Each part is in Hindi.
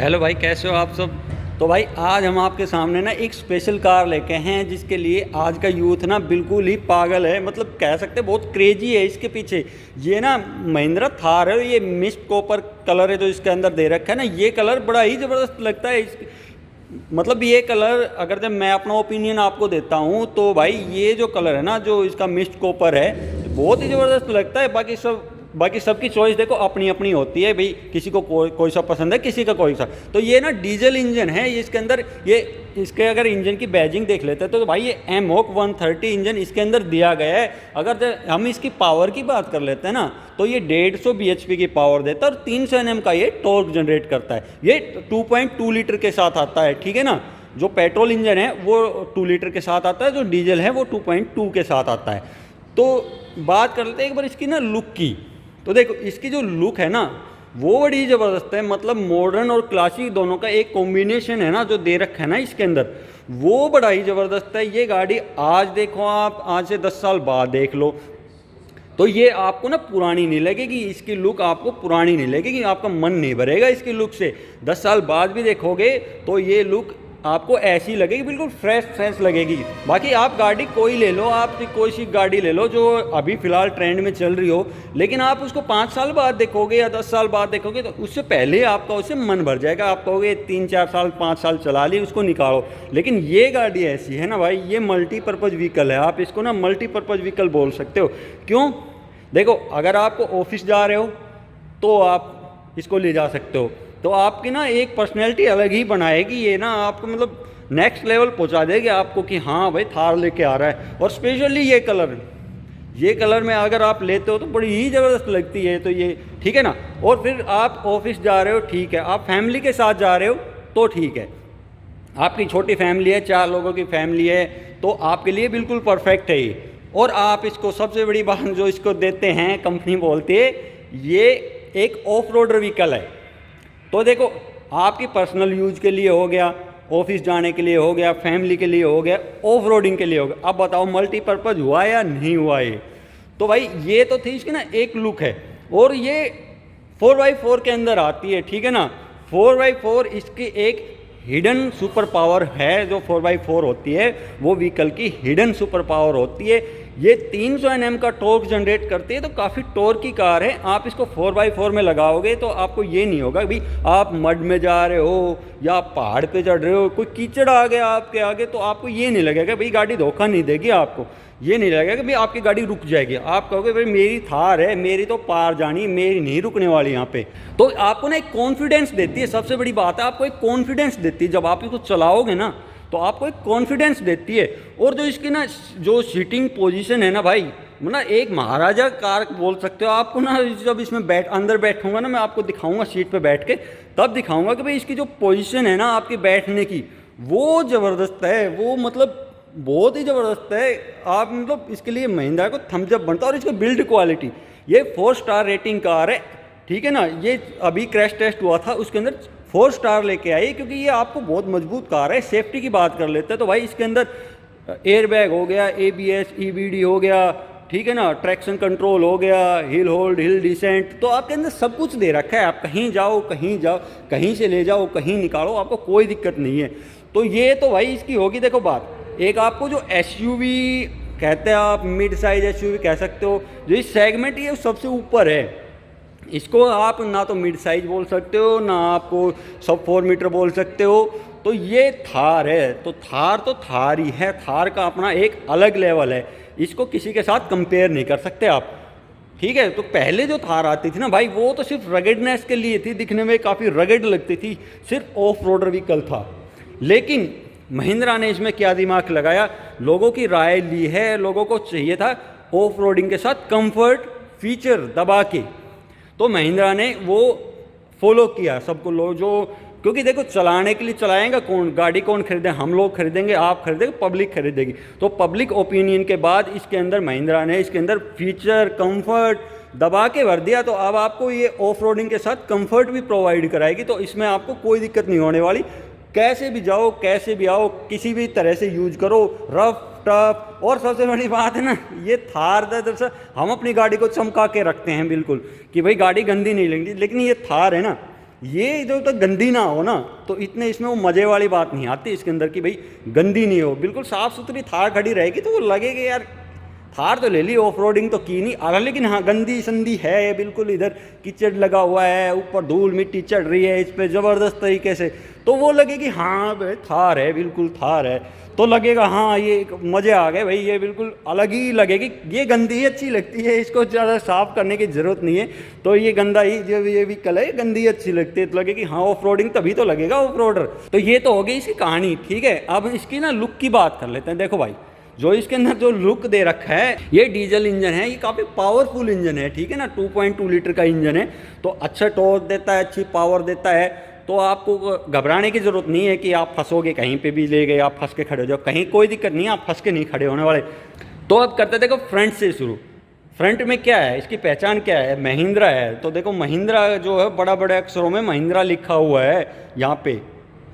हेलो भाई, कैसे हो आप सब। तो भाई आज हम आपके सामने ना एक स्पेशल कार लेके हैं जिसके लिए आज का यूथ ना बिल्कुल ही पागल है, मतलब कह सकते हैं बहुत क्रेजी है इसके पीछे। ये ना महिंद्रा थार है, ये मिस्ट कॉपर कलर है जो इसके अंदर दे रखा है ना, ये कलर बड़ा ही ज़बरदस्त लगता है मतलब ये कलर अगर जब मैं अपना ओपिनियन आपको देता हूँ तो भाई ये जो कलर है ना, जो इसका मिस्ट कॉपर है, बहुत ही ज़बरदस्त लगता है। बाकी सबकी चॉइस देखो अपनी अपनी होती है भाई, किसी को कोई सा पसंद है, किसी का कोई सा। तो ये ना डीजल इंजन है इसके अंदर। ये इसके अगर इंजन की बैजिंग देख लेते हैं तो भाई ये एमहोक 130 इंजन इसके अंदर दिया गया है। अगर हम इसकी पावर की बात कर लेते हैं ना तो ये 150 bhp की पावर देता है और 300 Nm का ये टॉर्क जनरेट करता है। ये 2.2 लीटर के साथ आता है, ठीक है ना। जो पेट्रोल इंजन है वो 2 लीटर के साथ आता है, जो डीजल है वो 2.2 के साथ आता है। तो बात कर लेते हैं एक बार इसकी ना लुक की। तो देखो इसकी जो लुक है ना वो बड़ी ज़बरदस्त है, मतलब मॉडर्न और क्लासिक दोनों का एक कॉम्बिनेशन है ना जो दे रखा है ना इसके अंदर, वो बड़ा ही ज़बरदस्त है। ये गाड़ी आज देखो आप, आज से 10 साल बाद देख लो तो ये आपको ना पुरानी नहीं लगेगी, इसकी लुक आपको पुरानी नहीं लगेगी, आपका मन नहीं भरेगा इसकी लुक से। 10 साल बाद भी देखोगे तो ये लुक आपको ऐसी लगेगी, बिल्कुल फ्रेश लगेगी। बाकी आप गाड़ी कोई ले लो, आप कोई सी गाड़ी ले लो जो अभी फ़िलहाल ट्रेंड में चल रही हो, लेकिन आप उसको 5 साल बाद देखोगे या 10 साल बाद देखोगे तो उससे पहले आपका उससे मन भर जाएगा। आप कहोगे 3-4 साल 5 साल चला ली, उसको निकालो। लेकिन ये गाड़ी ऐसी है ना भाई, ये मल्टीपर्पज़ व्हीकल है, आप इसको ना मल्टीपर्पज़ व्हीकल बोल सकते हो। क्यों? देखो अगर आपको ऑफिस जा रहे हो तो आप इसको ले जा सकते हो, तो आपकी ना एक पर्सनैलिटी अलग ही बनाएगी ये ना, आपको मतलब नेक्स्ट लेवल पहुंचा देगी आपको कि हाँ भाई थार लेके आ रहा है। और स्पेशली ये कलर में अगर आप लेते हो तो बड़ी ही ज़बरदस्त लगती है। तो ये ठीक है ना। और फिर आप ऑफिस जा रहे हो, ठीक है, आप फैमिली के साथ जा रहे हो तो ठीक है, आपकी छोटी फैमिली है, 4 लोगों की फैमिली है, तो आपके लिए बिल्कुल परफेक्ट है ये। और आप इसको सबसे बड़ी बात जो इसको देते हैं, कंपनी बोलती है ये एक ऑफ रोडर व्हीकल है। तो देखो आपकी पर्सनल यूज के लिए हो गया, ऑफिस जाने के लिए हो गया, फैमिली के लिए हो गया, ऑफ रोडिंग के लिए हो गया। अब बताओ मल्टीपर्पज़ हुआ या नहीं हुआ ये। तो भाई ये तो थी इसकी ना एक लुक है। और ये 4x4 के अंदर आती है, ठीक है ना। 4x4 इसकी एक हिडन सुपर पावर है। जो 4x4 होती है वो व्हीकल की हिडन सुपर पावर होती है। ये 300 Nm का टॉर्क जनरेट करती है, तो काफ़ी टॉर्क की कार है। आप इसको 4x4 में लगाओगे तो आपको ये नहीं होगा भाई आप मड में जा रहे हो या आप पहाड़ पे चढ़ रहे हो, कोई कीचड़ आ गया आपके आगे, तो आपको ये नहीं लगेगा भाई गाड़ी धोखा नहीं देगी आपको। ये नहीं लगेगा कि भाई आपकी गाड़ी रुक जाएगी। आप कहोगे भाई मेरी थार है, मेरी तो पार जानी, मेरी नहीं रुकने वाली यहाँ पे। तो आपको ना एक कॉन्फिडेंस देती है, सबसे बड़ी बात है आपको एक कॉन्फिडेंस देती है। जब आप इसको चलाओगे ना तो आपको एक कॉन्फिडेंस देती है। और जो इसकी ना जो सीटिंग पोजीशन है ना भाई, मतलब एक महाराजा कार बोल सकते हो। आपको ना जब इसमें अंदर बैठूंगा ना, मैं आपको दिखाऊंगा सीट पे बैठ के, तब दिखाऊंगा कि भाई इसकी जो पोजीशन है ना आपकी बैठने की, वो ज़बरदस्त है, वो मतलब बहुत ही ज़बरदस्त है। आप मतलब इसके लिए महिंद्रा को थम्स अप बनता है। और इसकी बिल्ड क्वालिटी, ये 4 स्टार रेटिंग कार है, ठीक है ना। ये अभी क्रैश टेस्ट हुआ था, उसके अंदर 4 स्टार लेके आई, क्योंकि ये आपको बहुत मजबूत कार है। सेफ्टी की बात कर लेते हैं तो भाई इसके अंदर एयर बैग हो गया, ABS EBD हो गया, ठीक है ना, ट्रैक्शन कंट्रोल हो गया, हिल होल्ड, हिल डिसेंट, तो आपके अंदर सब कुछ दे रखा है। आप कहीं जाओ, कहीं से ले जाओ, कहीं निकालो, आपको कोई दिक्कत नहीं है। तो ये तो भाई इसकी होगी। देखो बात, एक आपको जो SUV कहते हैं, आप मिड साइज SUV कह सकते हो, जो इस सेगमेंट ये सबसे ऊपर है, इसको आप ना तो मिड साइज बोल सकते हो, ना आपको सब 4 मीटर बोल सकते हो। तो ये थार है, तो थार ही है। थार का अपना एक अलग लेवल है, इसको किसी के साथ कंपेयर नहीं कर सकते आप, ठीक है। तो पहले जो थार आती थी ना भाई, वो तो सिर्फ रगेडनेस के लिए थी, दिखने में काफ़ी रगेड लगती थी, सिर्फ ऑफ रोडर व्हीकल था। लेकिन महिंद्रा ने इसमें क्या दिमाग लगाया, लोगों की राय ली है, लोगों को चाहिए था ऑफ रोडिंग के साथ कंफर्ट फीचर दबा के, तो महिंद्रा ने वो फॉलो किया सबको। लोग जो, क्योंकि देखो चलाने के लिए चलाएगा कौन, गाड़ी कौन खरीदे, हम लोग खरीदेंगे, आप खरीदेंगे, पब्लिक खरीदेगी। तो पब्लिक ओपिनियन के बाद इसके अंदर महिंद्रा ने इसके अंदर फीचर कंफर्ट दबा के भर दिया। तो अब आपको ये ऑफ रोडिंग के साथ कंफर्ट भी प्रोवाइड कराएगी, तो इसमें आपको कोई दिक्कत नहीं होने वाली। कैसे भी जाओ, कैसे भी आओ, किसी भी तरह से यूज करो, रफ टफ। और सबसे बड़ी बात है ना, ये थार दरअसल हम अपनी गाड़ी को चमका के रखते हैं बिल्कुल कि भाई गाड़ी गंदी नहीं लगती, लेकिन ये थार है ना, ये जो तो गंदी ना हो ना, तो इतने इसमें वो मज़े वाली बात नहीं आती इसके अंदर कि भाई गंदी नहीं हो, बिल्कुल साफ़ सुथरी थार खड़ी रहेगी तो वो लगेगा यार थार तो ले ली, ऑफ रोडिंग तो की नहीं आ रहा, लेकिन हाँ गंदी संदी है बिल्कुल, इधर कीचड़ लगा हुआ है, ऊपर धूल मिट्टी चढ़ रही है इस पर ज़बरदस्त तरीके से, तो वो लगेगी हाँ भाई थार है, बिल्कुल थार है, तो लगेगा हाँ ये मज़े आ गए भाई, ये बिल्कुल अलग ही लगेगी। ये गंदी ही अच्छी लगती है, इसको ज़्यादा साफ़ करने की ज़रूरत नहीं है, तो ये गंदा ही जो ये व्हीकल है गंदी अच्छी लगती है, तो लगेगी हाँ ऑफ रोडिंग तभी तो लगेगा ऑफ रोडर। तो ये तो हो गई इसकी कहानी, ठीक है। अब इसकी ना लुक की बात कर लेते हैं। देखो भाई जो इसके अंदर जो लुक दे रखा है, ये डीजल इंजन है, ये काफ़ी पावरफुल इंजन है, ठीक है ना, 2.2 लीटर का इंजन है, तो अच्छा टॉर्क देता है, अच्छी पावर देता है, तो आपको घबराने की ज़रूरत नहीं है कि आप फंसोगे कहीं पे भी, ले गए आप फंस के खड़े हो जाओ, कहीं कोई दिक्कत नहीं है, आप फंस के नहीं खड़े होने वाले। तो अब करते देखो फ्रंट से शुरू। फ्रंट में क्या है, इसकी पहचान क्या है, महिंद्रा है, तो देखो महिंद्रा जो है बड़ा बड़े अक्षरों में महिंद्रा लिखा हुआ है यहाँ पे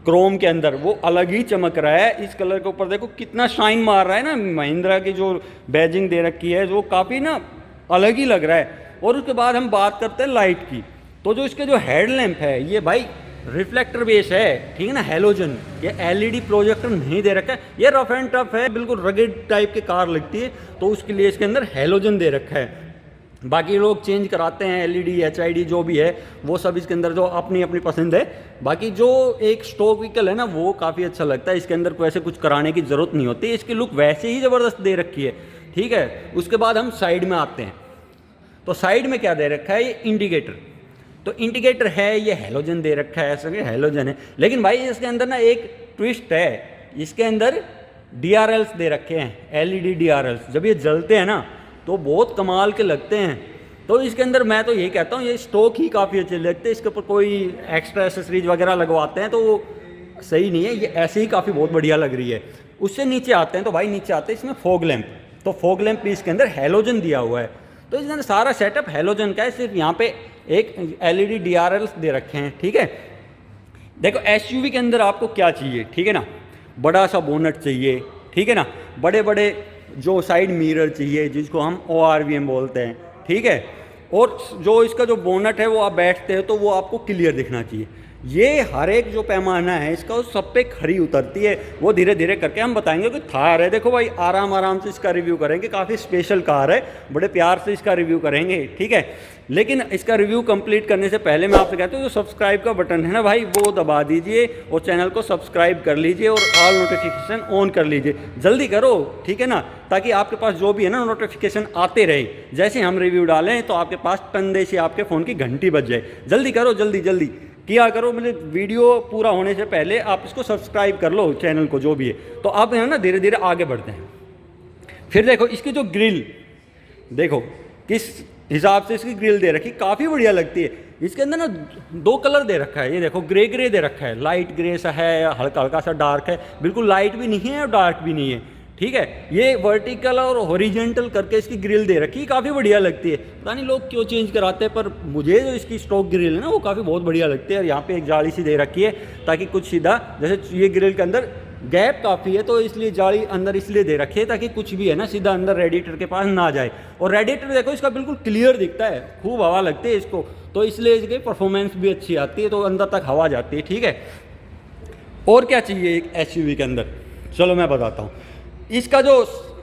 क्रोम के अंदर, वो अलग ही चमक रहा है। इस कलर के ऊपर देखो कितना शाइन मार रहा है ना, महिंद्रा की जो बैजिंग दे रखी है जो काफ़ी ना अलग ही लग रहा है। और उसके बाद हम बात करते हैं लाइट की, तो जो इसके जो हेडलैम्प है ये भाई रिफ्लेक्टर बेस है, ठीक है ना, हैलोजन, ये एलईडी प्रोजेक्टर नहीं दे रखा है, ये रफ एंड टफ है, बिल्कुल रगेड टाइप की कार लगती है, तो उसके लिए इसके अंदर हैलोजन दे रखा है। बाकी लोग चेंज कराते हैं एलईडी एचआईडी जो भी है वो सब इसके अंदर जो अपनी अपनी पसंद है। बाकी जो एक स्टॉक व्हीकल है ना वो काफ़ी अच्छा लगता है, इसके अंदर कोई ऐसे कुछ कराने की ज़रूरत नहीं होती, इसकी लुक वैसे ही ज़बरदस्त दे रखी है, ठीक है। उसके बाद हम साइड में आते हैं, तो साइड में क्या दे रखा है, ये इंडिकेटर, तो इंडिकेटर है, ये हैलोजन दे रखा है, ऐसा हैलोजन है, लेकिन भाई इसके अंदर ना एक ट्विस्ट है, इसके अंदर DRLs दे रखे हैं, एलईडी DRLs, जब ये जलते हैं ना तो बहुत कमाल के लगते हैं। तो इसके अंदर मैं तो यही कहता हूँ ये स्टॉक ही काफ़ी अच्छे लगते हैं, इसके ऊपर कोई एक्स्ट्रा एसेसरीज वगैरह लगवाते हैं तो वो सही नहीं है, ये ऐसे ही काफ़ी बहुत बढ़िया लग रही है। उससे नीचे आते हैं, तो भाई नीचे आते हैं इसमें फॉग लैंप, तो फॉग लैंप भी इसके अंदर हैलोजन दिया हुआ है, तो इसके अंदर सारा सेटअप हैलोजन का है, सिर्फ यहाँ पे एक एलईडी DRLs दे रखे हैं, ठीक है। देखो एसयूवी के अंदर आपको क्या चाहिए, ठीक है ना, बड़ा सा बोनट चाहिए, ठीक है ना, बड़े बड़े जो साइड मिरर चाहिए जिसको हम ORVM बोलते हैं, ठीक है, और जो इसका जो बोनट है वो आप बैठते हो तो वो आपको क्लियर दिखना चाहिए। ये हर एक जो पैमाना है इसका उस सब पे खरी उतरती है, वो धीरे धीरे करके हम बताएंगे कि थार है। देखो भाई आराम आराम से इसका रिव्यू करेंगे, काफ़ी स्पेशल कार है, बड़े प्यार से इसका रिव्यू करेंगे, ठीक है। लेकिन इसका रिव्यू कंप्लीट करने से पहले मैं आपसे कहता हूँ जो सब्सक्राइब का बटन है ना भाई वो दबा दीजिए और चैनल को सब्सक्राइब कर लीजिए और ऑल नोटिफिकेशन ऑन कर लीजिए, जल्दी करो, ठीक है ना, ताकि आपके पास जो भी है ना नोटिफिकेशन आते रहे, जैसे हम रिव्यू डालें तो आपके पास टंडे से आपके फ़ोन की घंटी बज जाए। जल्दी करो, जल्दी जल्दी किया करो, मतलब वीडियो पूरा होने से पहले आप इसको सब्सक्राइब कर लो चैनल को जो भी है। तो अब है ना धीरे धीरे आगे बढ़ते हैं। फिर देखो इसकी जो ग्रिल, देखो किस हिसाब से इसकी ग्रिल दे रखी, काफ़ी बढ़िया लगती है। इसके अंदर ना 2 कलर दे रखा है, ये देखो ग्रे ग्रे दे रखा है, लाइट ग्रे सा है, हल्का हल्का सा डार्क है, बिल्कुल लाइट भी नहीं है और डार्क भी नहीं है, ठीक है। ये वर्टिकल और हॉरिजॉन्टल करके इसकी ग्रिल दे रखी है, काफ़ी बढ़िया लगती है। पता नहीं लोग क्यों चेंज कराते हैं, पर मुझे जो इसकी स्टॉक ग्रिल है ना वो काफ़ी बहुत बढ़िया लगती है। और यहाँ पे एक जाली सी दे रखी है ताकि कुछ सीधा, जैसे ये ग्रिल के अंदर गैप काफ़ी है तो इसलिए जाली अंदर इसलिए दे रखी है ताकि कुछ भी है ना सीधा अंदर रेडिएटर के पास ना जाए। और रेडिएटर देखो इसका बिल्कुल क्लियर दिखता है, खूब हवा लगती है इसको, तो इसलिए इसकी परफॉर्मेंस भी अच्छी आती है, तो अंदर तक हवा जाती है, ठीक है। और क्या चाहिए एक एसयूवी के अंदर, चलो मैं बताता हूँ। इसका जो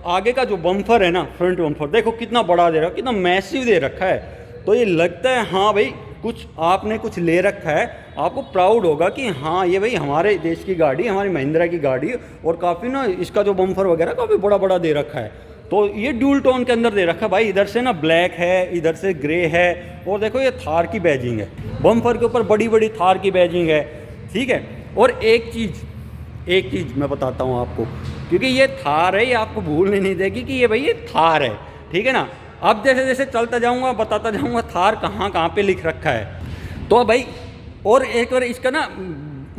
आगे का जो बम्फर है ना, फ्रंट बम्फर देखो कितना बड़ा दे रखा है, कितना मैसिव दे रखा है, तो ये लगता है हाँ भाई कुछ आपने कुछ ले रखा है, आपको प्राउड होगा कि हाँ ये भाई हमारे देश की गाड़ी, हमारी महिंद्रा की गाड़ी। और काफ़ी ना इसका जो बम्फर वगैरह काफ़ी बड़ा बड़ा दे रखा है, तो ये ड्यूल टोन के अंदर दे रखा है भाई, इधर से ना ब्लैक है, इधर से ग्रे है, और देखो ये थार की बैजिंग है, बम्फर के ऊपर बड़ी बड़ी थार की बैजिंग है, ठीक है। और एक चीज़ मैं बताता हूँ आपको, क्योंकि ये थार है, ये आपको भूलने नहीं देगी कि ये भाई ये थार है, ठीक है ना। अब जैसे जैसे चलता जाऊँगा बताता जाऊँगा थार कहाँ कहाँ पे लिख रखा है। तो भाई और एक बार इसका ना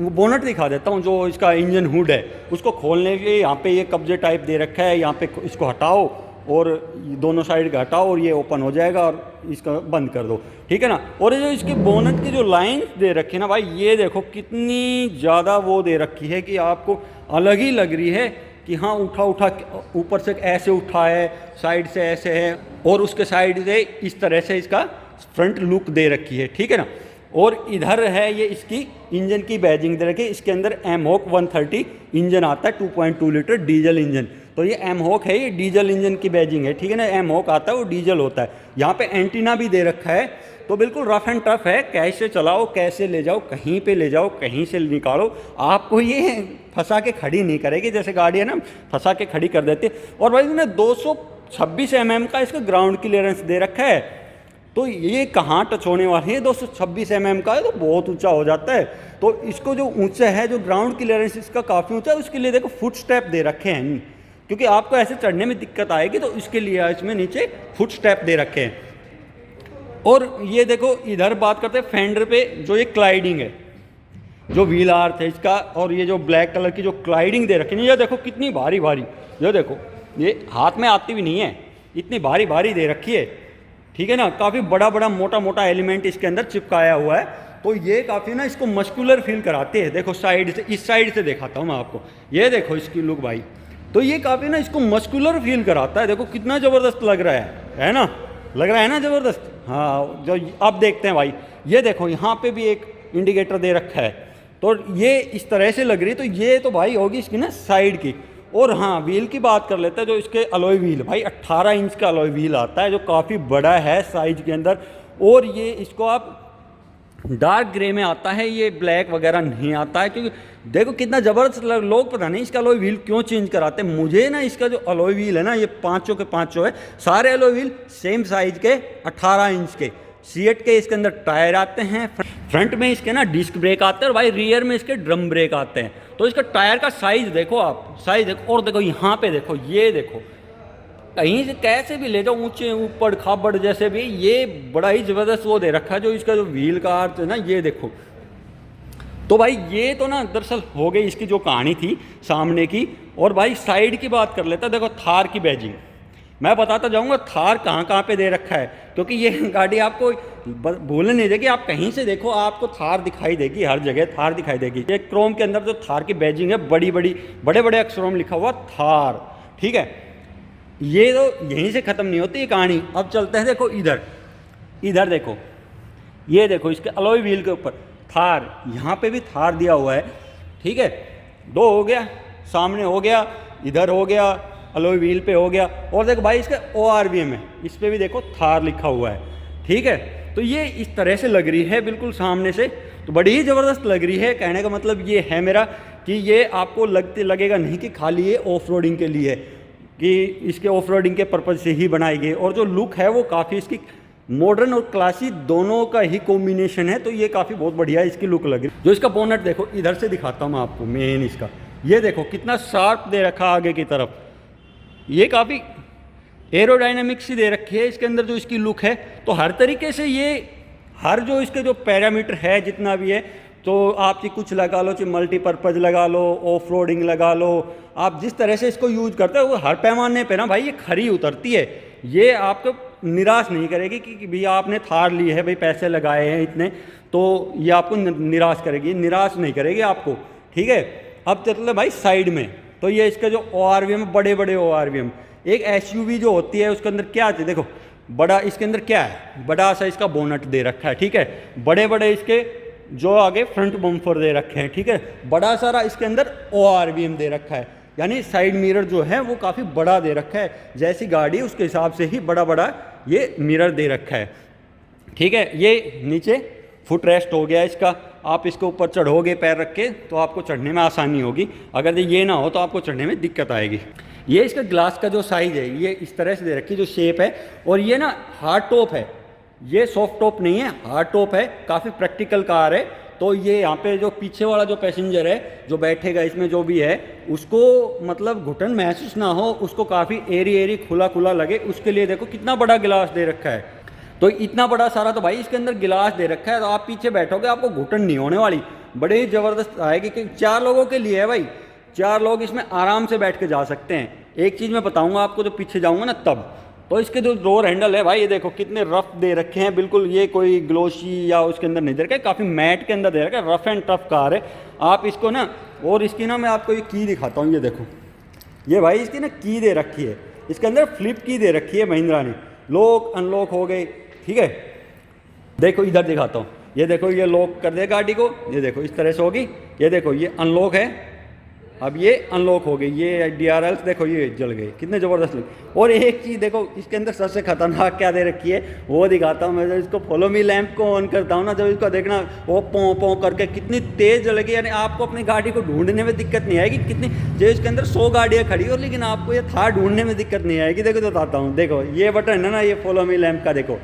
बोनट दिखा देता हूँ, जो इसका इंजन हुड है उसको खोलने के लिए यहाँ पे ये कब्जे टाइप दे रखा है, यहाँ पे इसको हटाओ और दोनों साइड का हटाओ और ये ओपन हो जाएगा और इसका बंद कर दो, ठीक है ना। और ये जो इसके बोनट की जो लाइंस दे रखी है ना भाई, ये देखो कितनी ज़्यादा वो दे रखी है कि आपको अलग ही लग रही है कि हाँ उठा ऊपर से ऐसे उठा है, साइड से ऐसे है, और उसके साइड से इस तरह से इसका फ्रंट लुक दे रखी है, ठीक है ना। और इधर है ये इसकी इंजन की बैजिंग दे रखी है। इसके अंदर एमहॉक 130 इंजन आता है, 2.2 लीटर डीजल इंजन। तो ये एमहॉक है, ये डीजल इंजन की बैजिंग है, ठीक है ना। एमहॉक आता है वो डीजल होता है। यहाँ पे एंटीना भी दे रखा है, तो बिल्कुल रफ एंड टफ है। कैसे चलाओ, कैसे ले जाओ, कहीं पे ले जाओ, कहीं से निकालो, आपको ये फंसा के खड़ी नहीं करेगी। जैसे गाड़ी है ना फंसा के खड़ी कर देती है। और भाई इसने 226 mm का इसका ग्राउंड क्लियरेंस दे रखा है। तो ये कहाँ टच होने वाली है, 226 mm का है तो बहुत ऊंचा हो जाता है। तो इसको जो ऊंचा है, जो ग्राउंड क्लियरेंस इसका काफ़ी ऊंचा है, उसके लिए देखो फुट स्टेप दे रखे हैं, क्योंकि आपको ऐसे चढ़ने में दिक्कत आएगी, तो इसके लिए इसमें नीचे फुट स्टेप दे रखे हैं। और ये देखो इधर बात करते हैं फेंडर पे, जो ये क्लाइडिंग है, जो व्हील आर्थ है इसका, और ये जो ब्लैक कलर की जो क्लाइडिंग दे रखी है, ये देखो कितनी भारी भारी, ये देखो ये हाथ में आती भी नहीं है, इतनी भारी भारी दे रखी है, ठीक है ना। काफ़ी बड़ा बड़ा मोटा मोटा एलिमेंट इसके अंदर चिपकाया हुआ है। तो ये काफ़ी ना इसको मस्कुलर फील कराते हैं। देखो साइड से, इस साइड से दिखाता हूँ मैं आपको, ये देखो इसकी लुक भाई, तो ये काफ़ी ना इसको मस्कुलर फील कराता है। देखो कितना ज़बरदस्त लग रहा है ना, लग रहा है ना ज़बरदस्त। हाँ, जो अब देखते हैं भाई, ये देखो यहाँ पे भी एक इंडिकेटर दे रखा है, तो ये इस तरह से लग रही है। तो ये तो भाई होगी इसकी ना साइड की। और हाँ, व्हील की बात कर लेते हैं, जो इसके अलॉय व्हील भाई 18 इंच का अलॉय व्हील आता है, जो काफ़ी बड़ा है साइज के अंदर। और ये इसको आप डार्क ग्रे में आता है, ये ब्लैक वगैरह नहीं आता है, क्योंकि देखो कितना ज़बरदस्त लोग पता नहीं इसका अलॉय व्हील क्यों चेंज कराते हैं। मुझे ना इसका जो अलॉय व्हील है ना, ये पाँचों के पाँचों है, सारे अलॉय व्हील सेम साइज के 18 इंच के सीएट के इसके अंदर टायर आते हैं। फ्रंट में इसके ना डिस्क ब्रेक आते हैं, और भाई रियर में इसके ड्रम ब्रेक आते हैं। तो इसका टायर का साइज़ देखो आप, साइज़ देखो। और देखो यहाँ पे देखो, ये देखो कहीं से कैसे भी ले जाओ, ऊंचे ऊपर खाबड़ जैसे भी, ये बड़ा ही ज़बरदस्त वो दे रखा है। जो इसका जो व्हील का आर्च है ना, ये देखो। तो भाई ये तो ना दरअसल हो गई इसकी जो कहानी थी सामने की। और भाई साइड की बात कर लेता, देखो थार की बैजिंग मैं बताता जाऊंगा थार कहाँ कहाँ पे दे रखा है, क्योंकि ये गाड़ी आपको भूलने नहीं देगी। आप कहीं से देखो आपको थार दिखाई देगी, हर जगह थार दिखाई देगी। ये क्रोम के अंदर जो थार की बैजिंग है, बड़ी बड़ी बड़े बड़े अक्षरों में लिखा हुआ थार, ठीक है। ये तो यहीं से ख़त्म नहीं होती ये कहानी। अब चलते हैं, देखो इधर, इधर देखो, ये देखो इसके अलॉय व्हील के ऊपर थार, यहाँ पे भी थार दिया हुआ है, ठीक है। दो हो गया, सामने हो गया, इधर हो गया, अलॉय व्हील पे हो गया। और देखो भाई इसका ORVM है, इस पर भी देखो थार लिखा हुआ है, ठीक है। तो ये इस तरह से लग रही है बिल्कुल सामने से, तो बड़ी ही ज़बरदस्त लग रही है। कहने का मतलब ये है मेरा कि ये आपको लगेगा नहीं कि खाली ये ऑफ रोडिंग के लिए, कि इसके ऑफ रोडिंग के पर्पज़ से ही बनाई गई। और जो लुक है वो काफ़ी इसकी मॉडर्न और क्लासी दोनों का ही कॉम्बिनेशन है, तो ये काफ़ी बहुत बढ़िया इसकी लुक लग रही है। जो इसका बोनट देखो, इधर से दिखाता हूँ मैं आपको मेन इसका, ये देखो कितना शार्प दे रखा आगे की तरफ, ये काफ़ी एरोडायनामिक्स ही दे रखी है इसके अंदर जो इसकी लुक है। तो हर तरीके से ये हर जो इसके जो पैरामीटर है जितना भी है, तो आप जी कुछ लगा लो, चाहे मल्टीपर्पज़ लगा लो, ऑफ रोडिंग लगा लो, आप जिस तरह से इसको यूज करते हो वो हर पैमाने पे ना भाई ये खरी उतरती है। ये आपको निराश नहीं करेगी कि भैया आपने थार ली है, भाई पैसे लगाए हैं इतने, तो ये आपको निराश करेगी, निराश नहीं करेगी आपको, ठीक है। अब चलते भाई साइड में, तो ये इसका जो ORVM, बड़े बड़े ORVM, एक SUV जो होती है उसके अंदर क्या आती है, देखो बड़ा इसके अंदर क्या है, बड़ा सा इसका बोनट दे रखा है, ठीक है। बड़े बड़े इसके जो आगे फ्रंट बम्पर दे रखे हैं, ठीक है। बड़ा सारा इसके अंदर ORVM दे रखा है, यानी साइड मिरर जो है वो काफ़ी बड़ा दे रखा है, जैसी गाड़ी उसके हिसाब से ही बड़ा बड़ा ये मिरर दे रखा है, ठीक है। ये नीचे फुट रेस्ट हो गया इसका, आप इसके ऊपर चढ़ोगे पैर रख के तो आपको चढ़ने में आसानी होगी, अगर ये ना हो तो आपको चढ़ने में दिक्कत आएगी। ये इसका ग्लास का जो साइज़ है ये इस तरह से दे रखी, जो शेप है। और ये ना हार्ड टॉप है, ये सॉफ्ट टॉप नहीं है, हार्ड टॉप है, काफ़ी प्रैक्टिकल कार है। तो ये यहाँ पे जो पीछे वाला जो पैसेंजर है जो बैठेगा इसमें जो भी है, उसको मतलब घुटन महसूस ना हो, उसको काफ़ी एरी एरी खुला खुला लगे, उसके लिए देखो कितना बड़ा गिलास दे रखा है। तो इतना बड़ा सारा तो भाई इसके अंदर गिलास दे रखा है, तो आप पीछे बैठोगे आपको घुटन नहीं होने वाली, बड़े ही ज़बरदस्त आएगी। कि 4 लोगों के लिए है भाई, 4 लोग इसमें आराम से बैठ के जा सकते हैं। एक चीज़ मैं बताऊंगा आपको, जो पीछे जाऊंगा ना तब, तो इसके जो डोर हैंडल है भाई ये देखो कितने रफ दे रखे हैं, बिल्कुल ये कोई ग्लोसी या उसके अंदर नहीं दे रखा है, काफ़ी मैट के अंदर दे रखा है, रफ एंड टफ कार है। आप इसको ना, और इसकी ना मैं आपको ये की दिखाता हूँ, ये देखो, ये भाई इसकी ना की दे रखी है, इसके अंदर फ्लिप की दे रखी है महिंद्रा ने, लॉक अनलॉक हो गई, ठीक है। देखो इधर दिखाता हूँ, ये देखो ये लॉक कर दिया गाड़ी को, ये देखो इस तरह से होगी, ये देखो ये अनलॉक है, अब ये अनलॉक हो गई, ये DRLs देखो ये जल गए, कितने ज़बरदस्त लगे। और एक चीज़ देखो इसके अंदर सबसे खतरनाक क्या दे रखी है वो दिखाता हूँ मैं। जब इसको फॉलो मी लैंप को ऑन करता हूँ ना, जब इसको देखना वो पों पों करके कितनी तेज़ जलेगी, यानी आपको अपनी गाड़ी को ढूंढने में दिक्कत नहीं आएगी। कितनी जो इसके अंदर 100 गाड़ियाँ खड़ी हो, लेकिन आपको ये थार ढूंढने में दिक्कत नहीं आएगी। देखो बताता हूँ, देखो ये बटन है ना, ये फॉलो मी लैंप का, देखो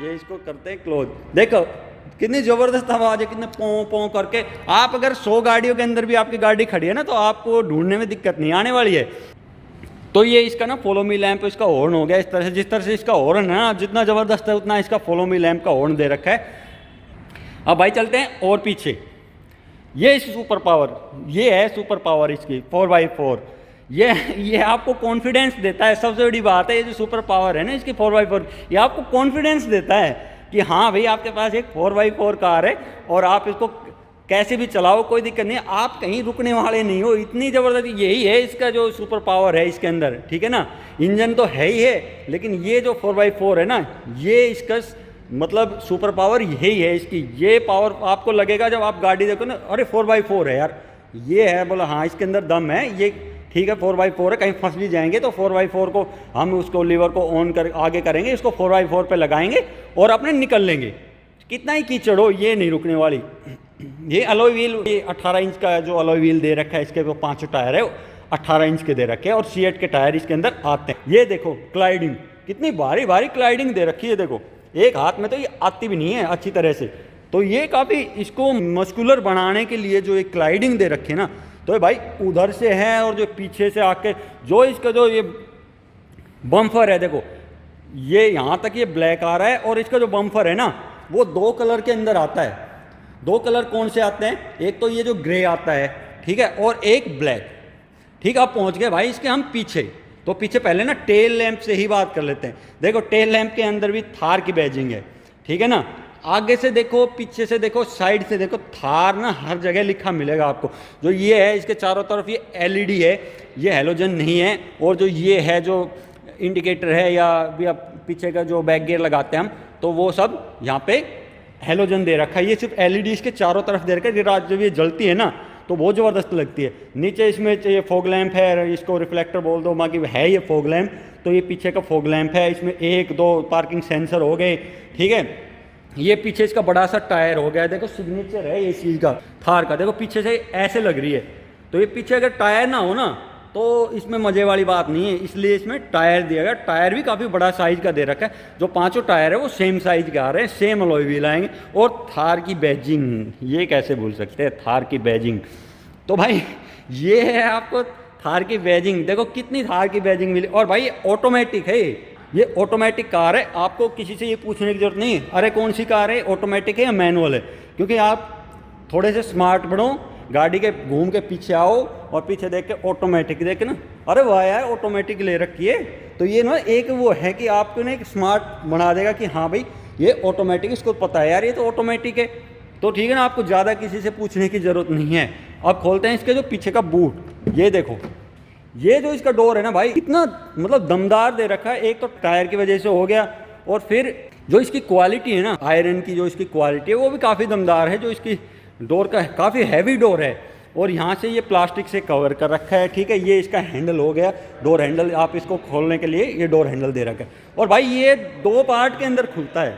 ये इसको करते हैं क्लोज, देखो कितनी ज़बरदस्त आवाज़ है, कितने पों पों करके। आप अगर 100 गाड़ियों के अंदर भी आपकी गाड़ी खड़ी है ना, तो आपको ढूंढने में दिक्कत नहीं आने वाली है। तो ये इसका ना फॉलो मी लैंप, इसका हॉर्न हो गया इस तरह से, जिस तरह से इसका हॉर्न है ना, जितना ज़बरदस्त है उतना इसका फॉलो मी लैंप का हॉर्न दे रखा है। अब भाई चलते हैं और पीछे, ये सुपर पावर, ये है सुपर पावर इसकी 4x4। ये आपको कॉन्फिडेंस देता है, सबसे बड़ी बात है ये जो सुपर पावर है ना इसकी 4x4, ये आपको कॉन्फिडेंस देता है कि हाँ भाई आपके पास एक 4x4 कार है और आप इसको कैसे भी चलाओ, कोई दिक्कत नहीं, आप कहीं रुकने वाले नहीं हो। इतनी ज़बरदस्त यही है इसका जो सुपर पावर है इसके अंदर, ठीक है ना। इंजन तो है ही है, लेकिन ये जो 4x4 है ना, ये इसका मतलब सुपर पावर यही है इसकी। ये पावर आपको लगेगा जब आप गाड़ी देखो ना, अरे 4x4 है यार, ये है, बोला हाँ इसके अंदर दम है, ये ठीक है 4x4 है, कहीं फंस भी जाएंगे तो 4x4 को हम उसको लीवर को ऑन कर आगे करेंगे, इसको 4x4 पे लगाएंगे और अपने निकल लेंगे, कितना ही कीचड़ हो ये नहीं रुकने वाली। ये अलॉय व्हील, ये 18 इंच का जो अलॉय व्हील दे रखा है, इसके वो 5 टायर है 18 इंच के दे रखे हैं और सीएट के टायर इसके अंदर आते हैं। ये देखो क्लाइडिंग, कितनी भारी भारी क्लाइडिंग दे रखी है, देखो एक हाथ में तो ये आती भी नहीं है अच्छी तरह से। तो ये काफ़ी इसको मस्कुलर बनाने के लिए जो एक क्लाइडिंग दे रखी है ना, तो ये भाई उधर से है और जो पीछे से आके जो इसका जो ये बम्फर है, देखो ये यहाँ तक ये ब्लैक आ रहा है और इसका जो बम्फर है ना वो 2 कलर के अंदर आता है। 2 कलर कौन से आते हैं, एक तो ये जो ग्रे आता है, ठीक है, और एक ब्लैक, ठीक है। आप पहुँच गए भाई इसके हम पीछे, तो पीछे पहले ना टेल लैंप से ही बात कर लेते हैं। देखो टेल लैंप के अंदर भी थार की बैजिंग है, ठीक है ना। आगे से देखो, पीछे से देखो, साइड से देखो, थार ना हर जगह लिखा मिलेगा आपको। जो ये है इसके चारों तरफ ये एलईडी है, ये हेलोजन नहीं है। और जो ये है जो इंडिकेटर है या भी आप पीछे का जो बैक गियर लगाते हैं हम, तो वो सब यहाँ पे हेलोजन दे रखा है। ये सिर्फ एलईडी इसके चारों तरफ दे रखा है, रात जब ये जलती है ना तो बहुत ज़बरदस्त लगती है। नीचे इसमें ये फॉग लैंप है, इसको रिफ्लेक्टर बोल दो, बाकी है ये फॉग लैंप। तो ये पीछे का फॉग लैंप है, इसमें 1-2 पार्किंग सेंसर हो गए, ठीक है। ये पीछे इसका बड़ा सा टायर हो गया, देखो सिग्नेचर है ये चीज़ का थार का, देखो पीछे से ऐसे लग रही है। तो ये पीछे अगर टायर ना हो ना तो इसमें मज़े वाली बात नहीं है, इसलिए इसमें टायर दिया गया। टायर भी काफ़ी बड़ा साइज़ का दे रखा है, जो 5 टायर है वो सेम साइज़ के आ रहे हैं, सेम अलॉय व्हील आएंगे। और थार की बैजिंग, ये कैसे भूल सकते हैं थार की बैजिंग। तो भाई ये है आपको थार की बैजिंग, देखो कितनी थार की बैजिंग मिली। और भाई ऑटोमेटिक है, ये ऑटोमेटिक कार है, आपको किसी से ये पूछने की जरूरत नहीं अरे कौन सी कार है, ऑटोमेटिक है या मैनुअल है। क्योंकि आप थोड़े से स्मार्ट बनो, गाड़ी के घूम के पीछे आओ और पीछे देख के ऑटोमेटिक देख के ना, अरे वाह यार ऑटोमेटिक ले रखी है। तो ये ना एक वो है कि आपको ना एक स्मार्ट बना देगा कि हाँ भाई ये ऑटोमेटिक, इसको पता है यार ये तो ऑटोमेटिक है। तो ठीक है ना, आपको ज़्यादा किसी से पूछने की ज़रूरत नहीं है। अब खोलते हैं इसके जो पीछे का बूट, ये देखो ये जो इसका डोर है ना भाई, इतना मतलब दमदार दे रखा है। एक तो टायर की वजह से हो गया, और फिर जो इसकी क्वालिटी है ना, आयरन की जो इसकी क्वालिटी है वो भी काफ़ी दमदार है। जो इसकी डोर का काफ़ी हैवी डोर है, और यहाँ से ये प्लास्टिक से कवर कर रखा है, ठीक है। ये इसका हैंडल हो गया, डोर हैंडल, आप इसको खोलने के लिए ये डोर हैंडल दे रखा है। और भाई ये 2 पार्ट के अंदर खुलता है,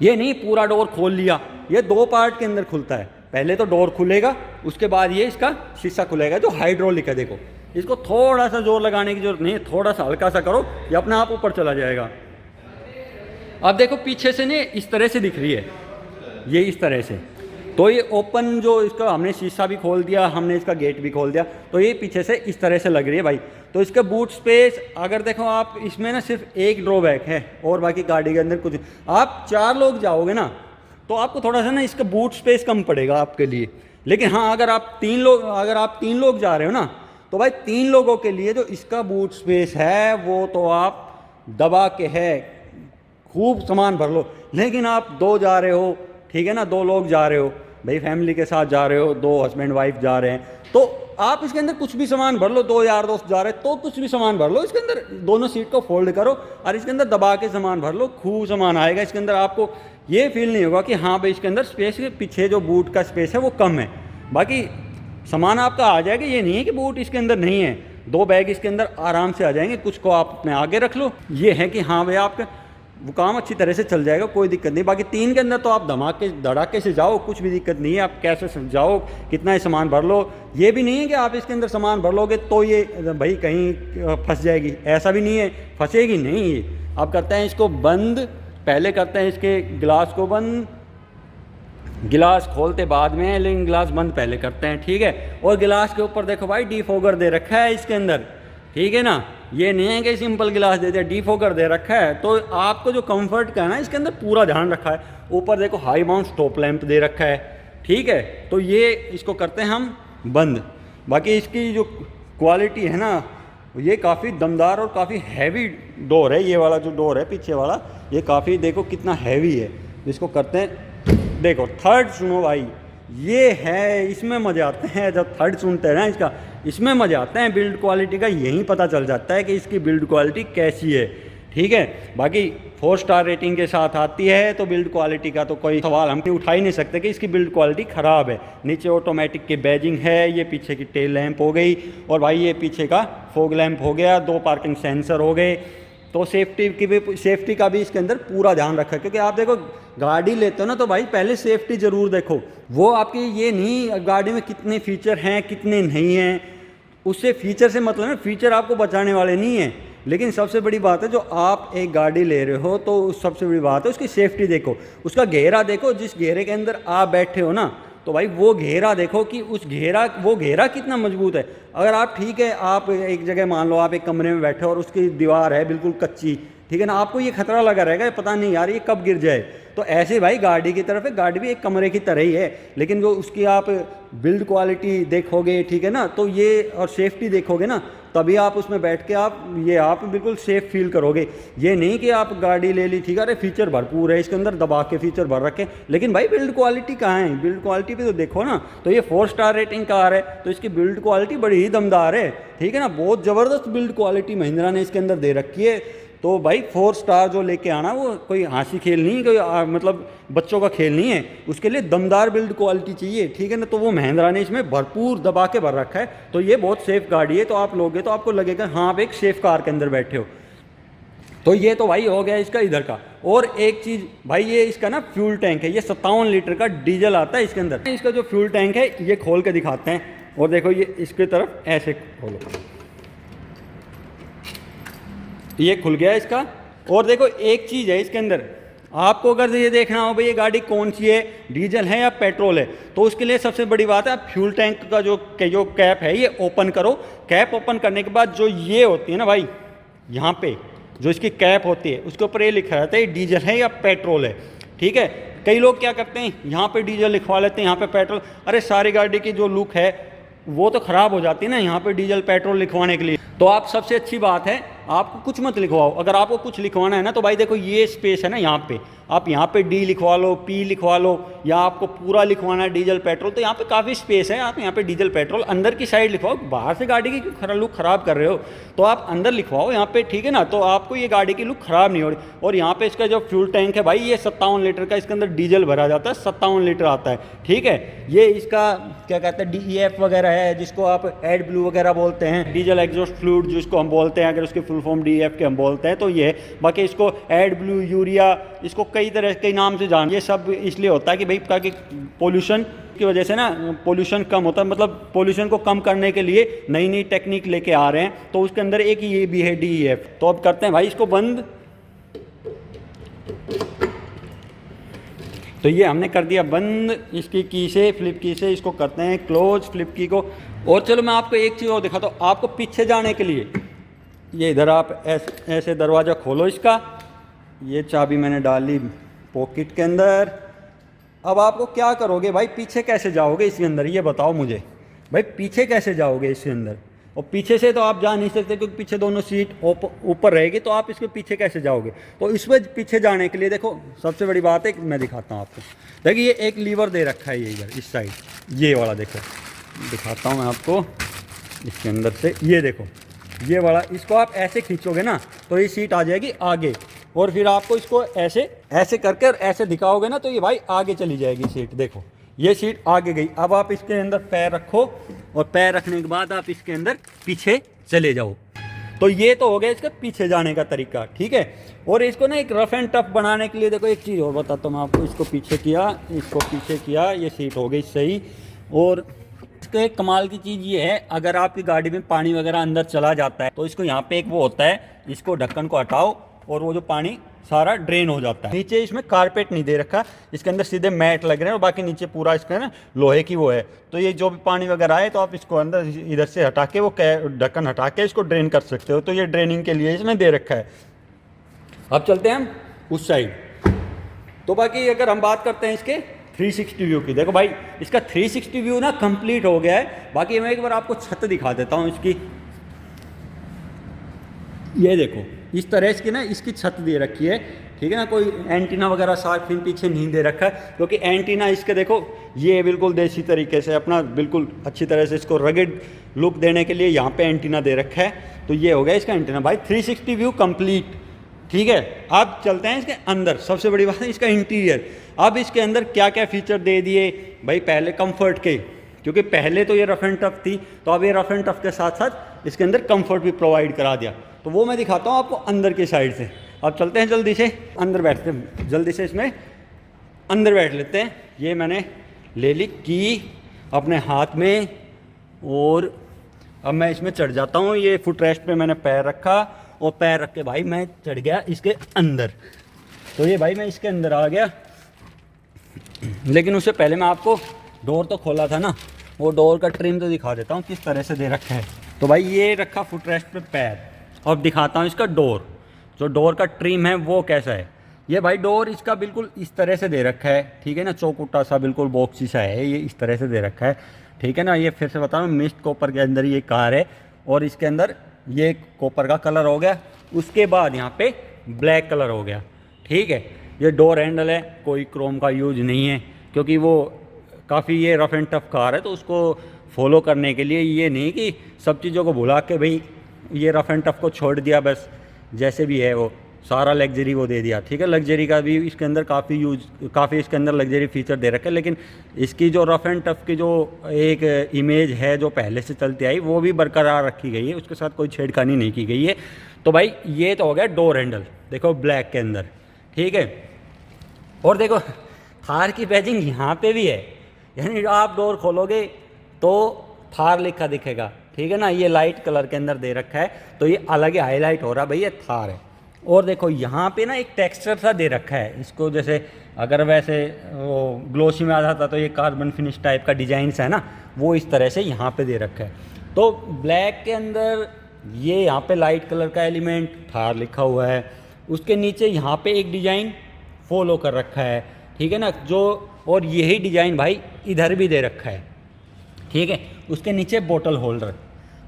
ये नहीं पूरा डोर खोल लिया, ये 2 पार्ट के अंदर खुलता है। पहले तो डोर खुलेगा, उसके बाद ये इसका शीशा खुलेगा जो हाइड्रोलिक है। देखो इसको थोड़ा सा जोर लगाने की जरूरत नहीं है, थोड़ा सा हल्का सा करो, ये अपने आप ऊपर चला जाएगा। अब देखो पीछे से ने इस तरह से दिख रही है, ये इस तरह से। तो ये ओपन जो इसका हमने शीशा भी खोल दिया, हमने इसका गेट भी खोल दिया, तो ये पीछे से इस तरह से लग रही है भाई। तो इसका बूट स्पेस अगर देखो आप, इसमें ना सिर्फ एक ड्रॉबैक है और बाकी गाड़ी के अंदर कुछ। आप 4 लोग जाओगे ना तो आपको थोड़ा सा ना इसका बूट स्पेस कम पड़ेगा आपके लिए। लेकिन हाँ अगर आप 3 लोग जा रहे हो ना, तो भाई 3 लोगों के लिए जो इसका बूट स्पेस है वो तो आप दबा के है, खूब सामान भर लो। लेकिन आप 2 जा रहे हो, ठीक है ना, 2 लोग जा रहे हो भाई, फैमिली के साथ जा रहे हो, 2 हस्बैंड वाइफ जा रहे हैं, तो आप इसके अंदर कुछ भी सामान भर लो, 2 यार दोस्त जा रहे तो कुछ भी सामान भर लो इसके अंदर, दोनों सीट को फोल्ड करो और इसके अंदर दबा के सामान भर लो, खूब सामान आएगा इसके अंदर। आपको ये फील नहीं होगा कि हाँ भाई इसके अंदर स्पेस के पीछे जो बूट का स्पेस है वो कम है। बाकी सामान आपका आ जाएगा, ये नहीं है कि बूट इसके अंदर नहीं है, 2 बैग इसके अंदर आराम से आ जाएंगे, कुछ को आप अपने आगे रख लो। ये है कि हाँ भाई आपका वो काम अच्छी तरह से चल जाएगा, कोई दिक्कत नहीं। बाकी 3 के अंदर तो आप धड़ाके से जाओ, कुछ भी दिक्कत नहीं है, आप कैसे जाओ, कितना ही सामान भर लो। ये भी नहीं है कि आप इसके अंदर सामान भर लोगे तो ये भाई कहीं फंस जाएगी, ऐसा भी नहीं है, फंसेगी नहीं। ये आप करते हैं इसको बंद, पहले करते हैं इसके गिलास को बंद, गिलास खोलते बाद में, लेकिन गिलास बंद पहले करते हैं, ठीक है। और गिलास के ऊपर देखो भाई डिफोगर दे रखा है इसके अंदर, ठीक है ना, ये नहीं है कि सिंपल गिलास दे दिया, डिफोगर दे रखा है। तो आपको जो कंफर्ट का है ना इसके अंदर पूरा ध्यान रखा है। ऊपर देखो हाई माउंट स्टॉप लैंप दे रखा है, ठीक है। तो ये इसको करते हैं हम बंद। बाकी इसकी जो क्वालिटी है ना ये काफ़ी दमदार और काफ़ी हैवी डोर है। ये वाला जो डोर है पीछे वाला, ये काफ़ी देखो कितना हैवी है। इसको करते हैं, देखो थर्ड सुनो भाई, ये है, इसमें मज़े आते हैं जब थर्ड सुनते हैं ना इसका, इसमें मज़े आते हैं। बिल्ड क्वालिटी का यहीं पता चल जाता है कि इसकी बिल्ड क्वालिटी कैसी है, ठीक है। बाकी 4 स्टार रेटिंग के साथ आती है तो बिल्ड क्वालिटी का तो कोई सवाल हम उठा ही नहीं सकते कि इसकी बिल्ड क्वालिटी ख़राब है। नीचे ऑटोमेटिक की बैजिंग है, ये पीछे की टेल लैंप हो गई, और भाई ये पीछे का फॉग लैंप हो गया, 2 पार्किंग सेंसर हो गए। तो सेफ्टी का भी इसके अंदर पूरा ध्यान रखा है, क्योंकि आप देखो गाड़ी लेते हो ना तो भाई पहले सेफ्टी ज़रूर देखो। वो आपकी ये नहीं गाड़ी में कितने फीचर हैं कितने नहीं हैं, उससे फीचर से मतलब है, फीचर आपको बचाने वाले नहीं हैं। लेकिन सबसे बड़ी बात है जो आप एक गाड़ी ले रहे हो तो सबसे बड़ी बात है उसकी सेफ्टी देखो, उसका घेरा देखो, जिस घेरे के अंदर आप बैठे हो ना तो भाई वो घेरा देखो कि वो घेरा कितना मजबूत है। अगर आप ठीक है, आप एक जगह मान लो आप एक कमरे में बैठे हो और उसकी दीवार है बिल्कुल कच्ची, ठीक है ना, आपको ये खतरा लगा रहेगा पता नहीं यार ये कब गिर जाए। तो ऐसे भाई गाड़ी की तरफ है, गाड़ी भी एक कमरे की तरह ही है, लेकिन जो उसकी आप बिल्ड क्वालिटी देखोगे, ठीक है ना, तो ये और सेफ्टी देखोगे ना, तभी आप उसमें बैठ के आप बिल्कुल सेफ फील करोगे। ये नहीं कि आप गाड़ी ले ली, ठीक है, अरे फीचर भरपूर है इसके अंदर, दबा के फीचर भर रखे, लेकिन भाई बिल्ड क्वालिटी कहाँ है? बिल्ड क्वालिटी पे तो देखो ना। तो ये 4 स्टार रेटिंग कार है तो इसकी बिल्ड क्वालिटी बड़ी ही दमदार है, ठीक है ना, बहुत ज़बरदस्त बिल्ड क्वालिटी महिंद्रा ने इसके अंदर दे रखी है। तो भाई 4 स्टार जो लेके आना वो कोई हंसी खेल नहीं, कोई मतलब बच्चों का खेल नहीं है, उसके लिए दमदार बिल्ड क्वालिटी चाहिए, ठीक है ना। तो वो महिंद्रा ने इसमें भरपूर दबा के भर रखा है। तो ये बहुत सेफ गाड़ी है, तो आप लोगे तो आपको लगेगा हाँ आप एक सेफ कार के अंदर बैठे हो। तो ये तो भाई हो गया इसका इधर का। और एक चीज़ भाई, ये इसका ना फ्यूल टैंक है, ये 57 लीटर का डीजल आता है इसके अंदर। इसका जो फ्यूल टैंक है ये खोल के दिखाते हैं, और देखो ये इसके तरफ ऐसे खोलो, ये खुल गया इसका। और देखो एक चीज़ है इसके अंदर, आपको अगर ये देखना हो भाई ये गाड़ी कौन सी है, डीजल है या पेट्रोल है, तो उसके लिए सबसे बड़ी बात है आप फ्यूल टैंक का जो कैप है ये ओपन करो। कैप ओपन करने के बाद जो ये होती है ना भाई, यहाँ पे जो इसकी कैप होती है उसके ऊपर ये लिखा रहता है डीजल है या पेट्रोल है, ठीक है। कई लोग क्या करते हैं यहाँ पे डीजल लिखवा लेते हैं, यहाँ पे पेट्रोल। अरे सारी गाड़ी की जो लुक है वो तो ख़राब हो जाती है ना यहाँ पे डीजल पेट्रोल लिखवाने के लिए। तो आप सबसे अच्छी बात है आपको कुछ मत लिखवाओ। अगर आपको कुछ लिखवाना है ना तो भाई देखो ये स्पेस है ना यहाँ पे, आप यहाँ पे डी लिखवा लो, पी लिखवा लो, या आपको पूरा लिखवाना है डीजल पेट्रोल तो यहाँ पे काफ़ी स्पेस है, आप यहाँ पे डीजल पेट्रोल अंदर की साइड लिखवाओ। बाहर से गाड़ी की क्यों लुक ख़राब कर रहे हो, तो आप अंदर लिखवाओ यहाँ पे, ठीक है ना। तो आपको ये गाड़ी की लुक ख़राब नहीं हो रही। और यहाँ पे इसका जो फ्यूल टैंक है भाई ये 57 लीटर का इसके अंदर डीजल भरा जाता है, 57 लीटर आता है, ठीक है। ये इसका क्या कहते हैं DEF वगैरह है, जिसको आप एड ब्लू वगैरह बोलते हैं, डीजल एग्जॉस्ट फ्लूइड जिसको हम बोलते हैं, अगर उसकी फुल फॉर्म DEF के हम बोलते हैं तो ये है। बाकी इसको एड ब्लू, यूरिया, इसको कई तरह के नाम से जान, ये सब इसलिए होता है कि भाई ताकि पोल्यूशन की वजह से ना पोल्यूशन कम होता है, मतलब पोल्यूशन को कम करने के लिए नई नई टेक्निक लेके आ रहे हैं। तो उसके अंदर एक ये भी है DEF। तो अब करते हैं भाई इसको बंद। तो ये हमने कर दिया बंद इसकी की से, फ्लिप की से। इसको करते हैं क्लोज फ्लिप की को। और चलो मैं आपको एक चीज़ और दिखाता हूँ। आपको पीछे जाने के लिए ये इधर आप ऐसे दरवाज़ा खोलो इसका, ये चाबी मैंने डाली पॉकेट के अंदर। अब आपको क्या करोगे भाई, पीछे कैसे जाओगे इसके अंदर, ये बताओ मुझे भाई, पीछे कैसे जाओगे इसके अंदर। और पीछे से तो आप जा नहीं सकते क्योंकि पीछे दोनों सीट ऊपर रहेगी, तो आप इसके पीछे कैसे जाओगे। तो इसमें पीछे जाने के लिए देखो सबसे बड़ी बात है मैं दिखाता हूँ आपको। देखिए ये एक लीवर दे रखा है ये इधर इस साइड, ये वाला देखो, दिखाता हूँ मैं आपको इसके अंदर से। ये देखो, ये वाला, इसको आप ऐसे खींचोगे ना तो ये सीट आ जाएगी आगे, और फिर आपको इसको ऐसे ऐसे करके और ऐसे दिखाओगे ना तो ये भाई आगे चली जाएगी सीट। देखो ये सीट आगे गई। अब आप इसके अंदर पैर रखो और पैर रखने के बाद आप इसके अंदर पीछे चले जाओ। तो ये तो हो गया इसका पीछे जाने का तरीका, ठीक है। और इसको ना एक रफ एंड टफ बनाने के लिए देखो एक चीज़ और बताता हूँ मैं आपको। इसको पीछे किया, इसको पीछे किया, ये सीट हो गई सही। और इसका एक कमाल की चीज़ ये है, अगर आपकी गाड़ी में पानी वगैरह अंदर चला जाता है तो इसको यहाँ पे एक वो होता है, इसको ढक्कन को हटाओ और वो जो पानी सारा ड्रेन हो जाता है। नीचे इसमें कारपेट नहीं दे रखा, इसके अंदर सीधे मैट लग रहे हैं और बाकी नीचे पूरा इसका ना लोहे की वो है। तो ये जो भी पानी वगैरह आए तो आप इसको अंदर इधर से हटा के वो ढक्कन हटा के इसको ड्रेन कर सकते हो। तो ये ड्रेनिंग के लिए इसमें दे रखा है। अब चलते हैं हम उस साइड। तो बाकी अगर हम बात करते हैं इसके 360 व्यू की, देखो भाई इसका 360 व्यू ना कंप्लीट हो गया है। बाकी मैं एक बार आपको छत दिखा देता हूँ इसकी। ये देखो इस तरह इसकी ना इसकी छत दे रखी है, ठीक है ना। कोई एंटीना वगैरह साथ फिर पीछे नहीं दे रखा है, क्योंकि एंटीना इसके देखो ये बिल्कुल देसी तरीके से अपना बिल्कुल अच्छी तरह से इसको रगेड लुक देने के लिए यहाँ पे एंटीना दे रखा है। तो ये हो गया इसका एंटीना भाई 360 व्यू कंप्लीट, ठीक है। अब चलते हैं इसके अंदर। सबसे बड़ी बात है इसका इंटीरियर। अब इसके अंदर क्या क्या फीचर दे दिए भाई, पहले कंफर्ट के, क्योंकि पहले तो ये रफ एंड टफ थी, तो अब ये रफ एंड टफ के साथ साथ इसके अंदर कंफर्ट भी प्रोवाइड करा दिया। तो वो मैं दिखाता हूँ आपको अंदर की साइड से। अब चलते हैं जल्दी से अंदर, बैठते हैं जल्दी से इसमें अंदर बैठ लेते हैं। ये मैंने ले ली की अपने हाथ में और अब मैं इसमें चढ़ जाता हूँ। ये फुट रेस्ट पे मैंने पैर रखा और पैर रख के भाई मैं चढ़ गया इसके अंदर। तो ये भाई मैं इसके अंदर आ गया, लेकिन उससे पहले मैं आपको डोर तो खोला था ना, वो डोर का ट्रिम तो दिखा देता हूँ किस तरह से दे रखा है। तो भाई ये रखा फुट रेस्ट पे पैर, और दिखाता हूँ इसका डोर। जो डोर का ट्रिम है वो कैसा है। ये भाई डोर इसका बिल्कुल इस तरह से दे रखा है, ठीक है ना। चौकुटा सा बिल्कुल बॉक्सी सा है, ये इस तरह से दे रखा है, ठीक है ना। ये फिर से बता रहा हूँ मिस्ट कॉपर के अंदर ये कार है, और इसके अंदर ये कॉपर का कलर हो गया, उसके बाद यहाँ पे ब्लैक कलर हो गया, ठीक है। ये डोर हैंडल है, कोई क्रोम का यूज नहीं है, क्योंकि वो काफ़ी ये रफ एंड टफ कार है, तो उसको फॉलो करने के लिए ये नहीं कि सब चीज़ों को भुला के भाई ये रफ एंड टफ को छोड़ दिया बस, जैसे भी है वो सारा लग्जरी वो दे दिया, ठीक है। लग्जरी का भी इसके अंदर काफ़ी इसके अंदर लग्जरी फीचर दे रखे हैं, लेकिन इसकी जो रफ एंड टफ की जो एक इमेज है जो पहले से चलती आई वो भी बरकरार रखी गई है, उसके साथ कोई छेड़खानी नहीं की गई है। तो भाई ये तो हो गया डोर हैंडल, देखो ब्लैक के अंदर, ठीक है। और देखो थार की बैजिंग यहाँ पे भी है, यानी आप डोर खोलोगे तो थार लिखा दिखेगा, ठीक है ना। ये लाइट कलर के अंदर दे रखा है, तो ये अलग ही हाईलाइट हो रहा है भाई, ये थार है। और देखो यहाँ पे ना एक टेक्सचर सा दे रखा है इसको, जैसे अगर वैसे वो ग्लोसी में आ जाता तो ये कार्बन फिनिश टाइप का डिजाइन है ना, वो इस तरह से यहाँ पे दे रखा है। तो ब्लैक के अंदर ये यहाँ पे लाइट कलर का एलिमेंट थार लिखा हुआ है, उसके नीचे यहाँ पे एक डिजाइन फॉलो कर रखा है, ठीक है ना। जो और यही डिजाइन भाई इधर भी दे रखा है, ठीक है। उसके नीचे बोतल होल्डर,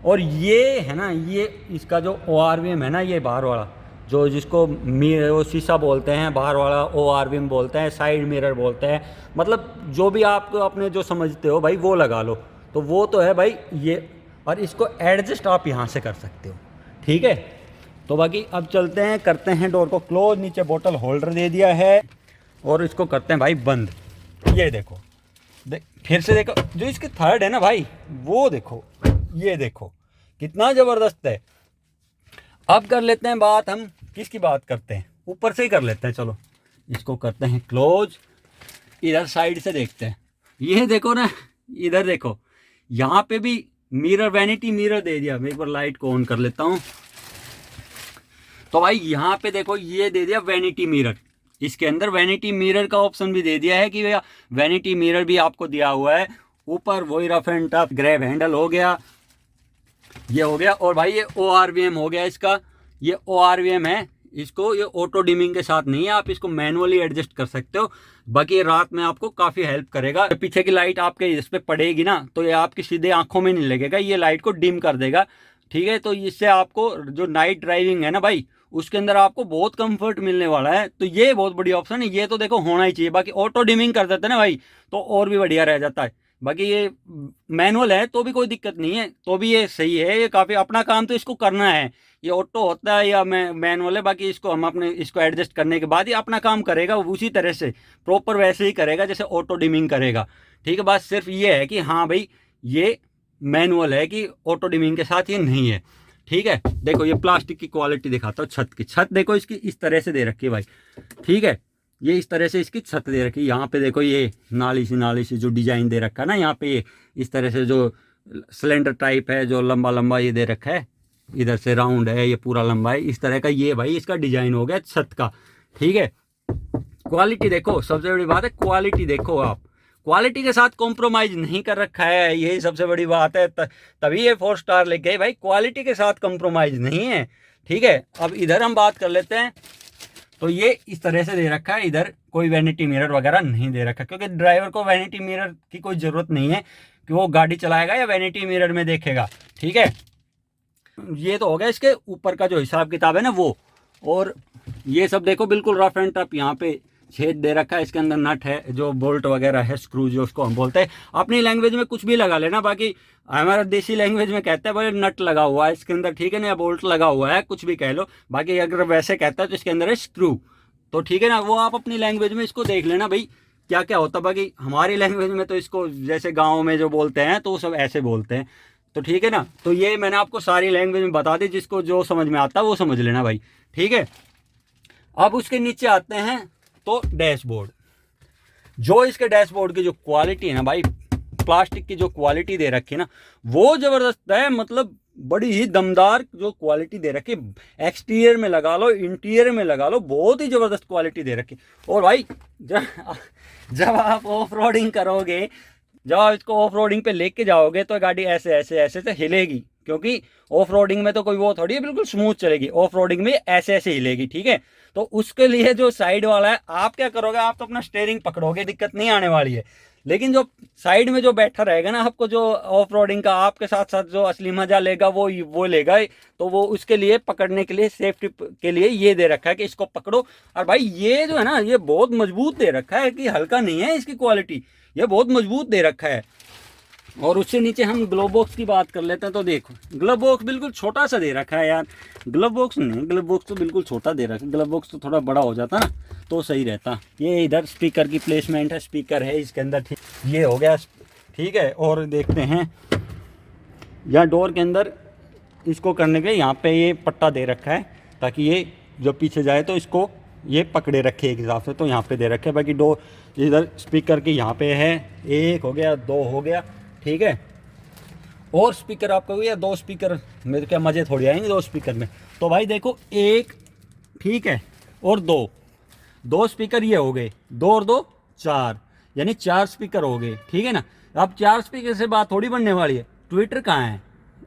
और ये है ना, ये इसका जो ORVM है ना, ये बाहर वाला जो जिसको वो शीशा बोलते हैं, बाहर वाला ORVM बोलते हैं, साइड मिरर बोलते हैं, मतलब जो भी आप अपने जो समझते हो भाई वो लगा लो। तो वो तो है भाई ये, और इसको एडजस्ट आप यहाँ से कर सकते हो, ठीक है। तो बाकी अब चलते हैं, करते हैं डोर को क्लोज। नीचे बोतल होल्डर दे दिया है और इसको करते हैं भाई बंद। ये देखो फिर से देखो जो इसके थर्ड है ना भाई, वो देखो, ये देखो कितना ज़बरदस्त है। अब कर लेते हैं बात, हम किसकी बात करते हैं, ऊपर से ही कर लेते हैं। चलो इसको करते हैं क्लोज, इधर साइड से देखते हैं। ये देखो ना, इधर देखो, यहाँ पे भी मिरर, वैनिटी मिरर दे दिया। मैं एक बार लाइट को ऑन कर लेता हूँ। तो भाई यहाँ पे देखो ये दे दिया वैनिटी मिरर, इसके अंदर वैनिटी मिरर का ऑप्शन भी दे दिया है कि भैया वैनिटी मिरर भी आपको दिया हुआ है। ऊपर वही rough and tough grab handle हो गया, ये हो गया। और भाई ये ORVM हो गया इसका, ये ORVM है, इसको ये ऑटो डिमिंग के साथ नहीं है, आप इसको मैनुअली एडजस्ट कर सकते हो। बाकी ये रात में आपको काफ़ी हेल्प करेगा। पीछे की लाइट आपके इस पर पड़ेगी ना, तो ये आपकी सीधे आंखों में नहीं लगेगा, ये लाइट को डिम कर देगा, ठीक है। तो इससे आपको जो नाइट ड्राइविंग है ना भाई, उसके अंदर आपको बहुत कंफर्ट मिलने वाला है। तो ये बहुत बड़ी ऑप्शन है, ये तो देखो होना ही चाहिए। बाकी ऑटो डिमिंग कर देते ना भाई, तो और भी बढ़िया रह जाता है। बाकी ये मैनुअल है तो भी कोई दिक्कत नहीं है, तो भी ये सही है, ये काफ़ी अपना काम तो इसको करना है। ये ऑटो होता है या मैनुअल है, बाकी इसको हम अपने इसको एडजस्ट करने के बाद ही अपना काम करेगा उसी तरह से, प्रॉपर वैसे ही करेगा जैसे ऑटो डिमिंग करेगा। ठीक है, बात सिर्फ ये है कि हाँ भाई ये मैनुअल है कि ऑटो डिमिंग के साथ ये नहीं है। ठीक है, देखो ये प्लास्टिक की क्वालिटी दिखाता हूँ। छत की, छत देखो इसकी इस तरह से दे रखी है भाई। ठीक है, ये इस तरह से इसकी छत दे रखी है। यहाँ पे देखो ये नाली सी जो डिजाइन दे रखा है ना, यहाँ पे ये इस तरह से जो सिलेंडर टाइप है, जो लंबा लंबा ये दे रखा है, इधर से राउंड है, ये पूरा लंबा है, इस तरह का ये भाई इसका डिजाइन हो गया छत का। ठीक है, क्वालिटी देखो, सबसे बड़ी बात है क्वालिटी देखो आप, क्वालिटी के साथ कॉम्प्रोमाइज नहीं कर रखा है, यही सबसे बड़ी बात है। तभी ये 4 स्टार लेके गए भाई, क्वालिटी के साथ कॉम्प्रोमाइज नहीं है। ठीक है, अब इधर हम बात कर लेते हैं। तो ये इस तरह से दे रखा है, इधर कोई वैनिटी मिरर वगैरह नहीं दे रखा, क्योंकि ड्राइवर को वैनिटी मिरर की कोई ज़रूरत नहीं है कि वो गाड़ी चलाएगा या वैनिटी मिरर में देखेगा। ठीक है, ये तो हो गया इसके ऊपर का जो हिसाब किताब है ना वो। और ये सब देखो बिल्कुल रफ एंड टफ, यहाँ पे छेद दे रखा है, इसके अंदर नट है, जो बोल्ट वगैरह है, स्क्रू जो उसको हम बोलते हैं। अपनी लैंग्वेज में कुछ भी लगा लेना, बाकी हमारा देसी लैंग्वेज में कहते हैं भाई नट लगा हुआ है इसके अंदर, ठीक है ना, या बोल्ट लगा हुआ है, कुछ भी कह लो। बाकी अगर वैसे कहता है तो इसके अंदर है स्क्रू, तो ठीक है ना, वो आप अपनी लैंग्वेज में इसको देख लेना भाई क्या क्या होता है। बाकी हमारी लैंग्वेज में तो इसको जैसे गाँव में जो बोलते हैं तो वो सब ऐसे बोलते हैं, तो ठीक है ना। तो ये मैंने आपको सारी लैंग्वेज में बता दी, जिसको जो समझ में आता है वो समझ लेना भाई। ठीक है, अब उसके नीचे आते हैं तो डैशबोर्ड। जो इसके डैशबोर्ड की जो क्वालिटी है ना भाई, प्लास्टिक की जो क्वालिटी दे रखी है ना वो ज़बरदस्त है, मतलब बड़ी ही दमदार जो क्वालिटी दे रखी है। एक्सटीरियर में लगा लो, इंटीरियर में लगा लो, बहुत ही ज़बरदस्त क्वालिटी दे रखी है। और भाई जब आप ऑफ रोडिंग करोगे, जब आप इसको ऑफ रोडिंग पे लेके जाओगे तो गाड़ी ऐसे ऐसे ऐसे से हिलेगी, क्योंकि ऑफ रोडिंग में तो कोई वो थोड़ी है बिल्कुल स्मूथ चलेगी, ऑफ रोडिंग में ऐसे ऐसे हिलेगी। ठीक है, तो उसके लिए जो साइड वाला है, आप क्या करोगे, आप तो अपना स्टेयरिंग पकड़ोगे, दिक्कत नहीं आने वाली है। लेकिन जो साइड में जो बैठा रहेगा ना, आपको जो ऑफ रोडिंग का आपके साथ साथ जो असली मजा लेगा वो लेगा, तो वो उसके लिए पकड़ने के लिए सेफ्टी के लिए ये दे रखा है कि इसको पकड़ो। और भाई ये जो है ना ये बहुत मजबूत दे रखा है, कि हल्का नहीं है इसकी क्वालिटी, ये बहुत मजबूत दे रखा है। और उससे नीचे हम ग्लव बॉक्स की बात कर लेते हैं, तो देखो ग्लव बॉक्स बिल्कुल छोटा सा दे रखा है यार, ग्लव बॉक्स नहीं, ग्लव बॉक्स तो बिल्कुल छोटा दे रखा है, ग्लव बॉक्स तो थोड़ा बड़ा हो जाता ना तो सही रहता। ये इधर स्पीकर की प्लेसमेंट है, स्पीकर है इसके अंदर, ठीक, ये हो गया। ठीक है, और देखते हैं यहाँ डोर के अंदर इसको करने के लिए यहाँ पे ये पट्टा दे रखा है, ताकि ये जब पीछे जाए तो इसको ये पकड़े रखे एक हिसाब से, तो यहाँ पे दे रखे। बाकी डोर इधर स्पीकर की यहाँ पे है, एक हो गया, दो हो गया। ठीक है, और स्पीकर आप कहोगे यार 2 स्पीकर मेरे क्या मज़े थोड़ी आएंगे 2 स्पीकर में, तो भाई देखो 1, ठीक है, और 2 स्पीकर ये हो गए, 2 और 2 4, यानी 4 स्पीकर हो गए। ठीक है ना, अब 4 स्पीकर से बात थोड़ी बनने वाली है। ट्विटर कहाँ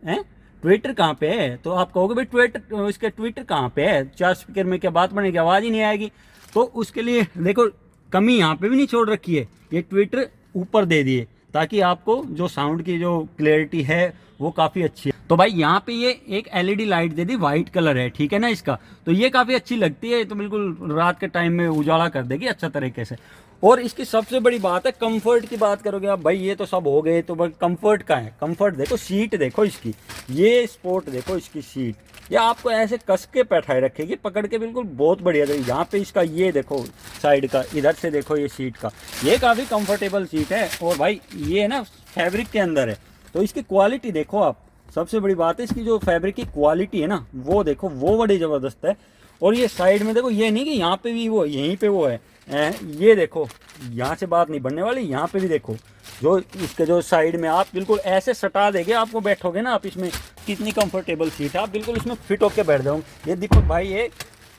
है, ट्विटर कहाँ पे है, तो आप कहोगे भाई ट्विटर, इसके ट्विटर कहाँ पे है, 4 स्पीकर में क्या बात बनेगी, आवाज़ ही नहीं आएगी। तो उसके लिए देखो कमी यहाँ पे भी नहीं छोड़ रखी है, ये ट्विटर ऊपर दे दिए ताकि आपको जो साउंड की जो क्लैरिटी है वो काफ़ी अच्छी है। तो भाई यहाँ पे ये एक एलईडी लाइट दे दी, वाइट कलर है, ठीक है ना इसका, तो ये काफ़ी अच्छी लगती है, तो बिल्कुल रात के टाइम में उजाला कर देगी अच्छा तरीके से। और इसकी सबसे बड़ी बात है कंफर्ट की बात करोगे आप, भाई ये तो सब हो गए, तो भाई कंफर्ट का है, कंफर्ट देखो, सीट देखो इसकी, ये स्पोर्ट देखो इसकी सीट, ये आपको ऐसे कस के बैठाए रखेगी पकड़ के, बिल्कुल बहुत बढ़िया रहेगी। यहाँ पे इसका ये देखो साइड का, इधर से देखो ये सीट का, ये काफ़ी कंफर्टेबल सीट है। और भाई ये ना फैब्रिक के अंदर है, तो इसकी क्वालिटी देखो आप, सबसे बड़ी बात है इसकी जो फैब्रिक की क्वालिटी है ना वो देखो, वो बड़ी ज़बरदस्त है। और ये साइड में देखो, ये नहीं कि यहाँ पे भी वो यहीं पे वो है, ये देखो यहाँ से बात नहीं बनने वाली, यहाँ पे भी देखो जो इसके जो साइड में आप बिल्कुल ऐसे सटा देंगे, आपको बैठोगे ना आप इसमें, कितनी कंफर्टेबल सीट है, आप बिल्कुल इसमें फिट होके बैठ जाओगे। ये दीपक भाई ये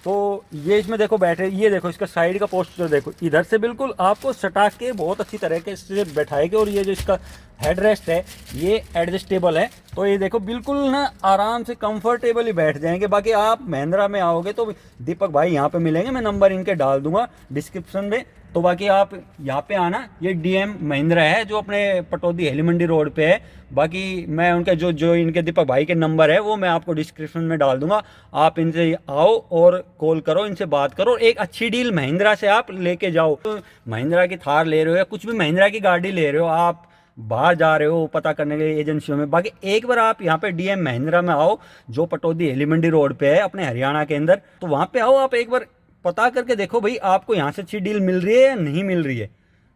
तो ये इसमें देखो बैठे, ये देखो इसका साइड का पोस्टर देखो, इधर से बिल्कुल आपको सटा के बहुत अच्छी तरीके से बैठाएगा। और ये जो इसका हेड रेस्ट है ये एडजस्टेबल है, तो ये देखो बिल्कुल ना आराम से कंफर्टेबली बैठ जाएंगे। बाकी आप महिंद्रा में आओगे तो दीपक भाई यहाँ पे मिलेंगे, मैं नंबर इनके डाल दूंगा डिस्क्रिप्शन में, तो बाकी आप यहाँ पे आना। ये डीएम महिंद्रा है जो अपने पटौदी हेली मंडी रोड पे है। बाकी मैं उनके जो इनके दीपक भाई के नंबर है वो मैं आपको डिस्क्रिप्शन में डाल दूंगा, आप इनसे आओ और कॉल करो, इनसे बात करो, एक अच्छी डील महिंद्रा से आप लेके जाओ। तो महिंद्रा की थार ले रहे हो या कुछ भी महिंद्रा की गाड़ी ले रहे हो आप, बाहर जा रहे हो पता करने के लिए एजेंसियों में। बाकी एक बार आप यहाँ पे डीएम महिंद्रा में आओ, जो पटौदी एलिमेंट्री रोड पे है अपने हरियाणा के अंदर, तो वहाँ पे आओ, आप एक बार पता करके देखो भाई आपको यहाँ से अच्छी डील मिल रही है या नहीं मिल रही है।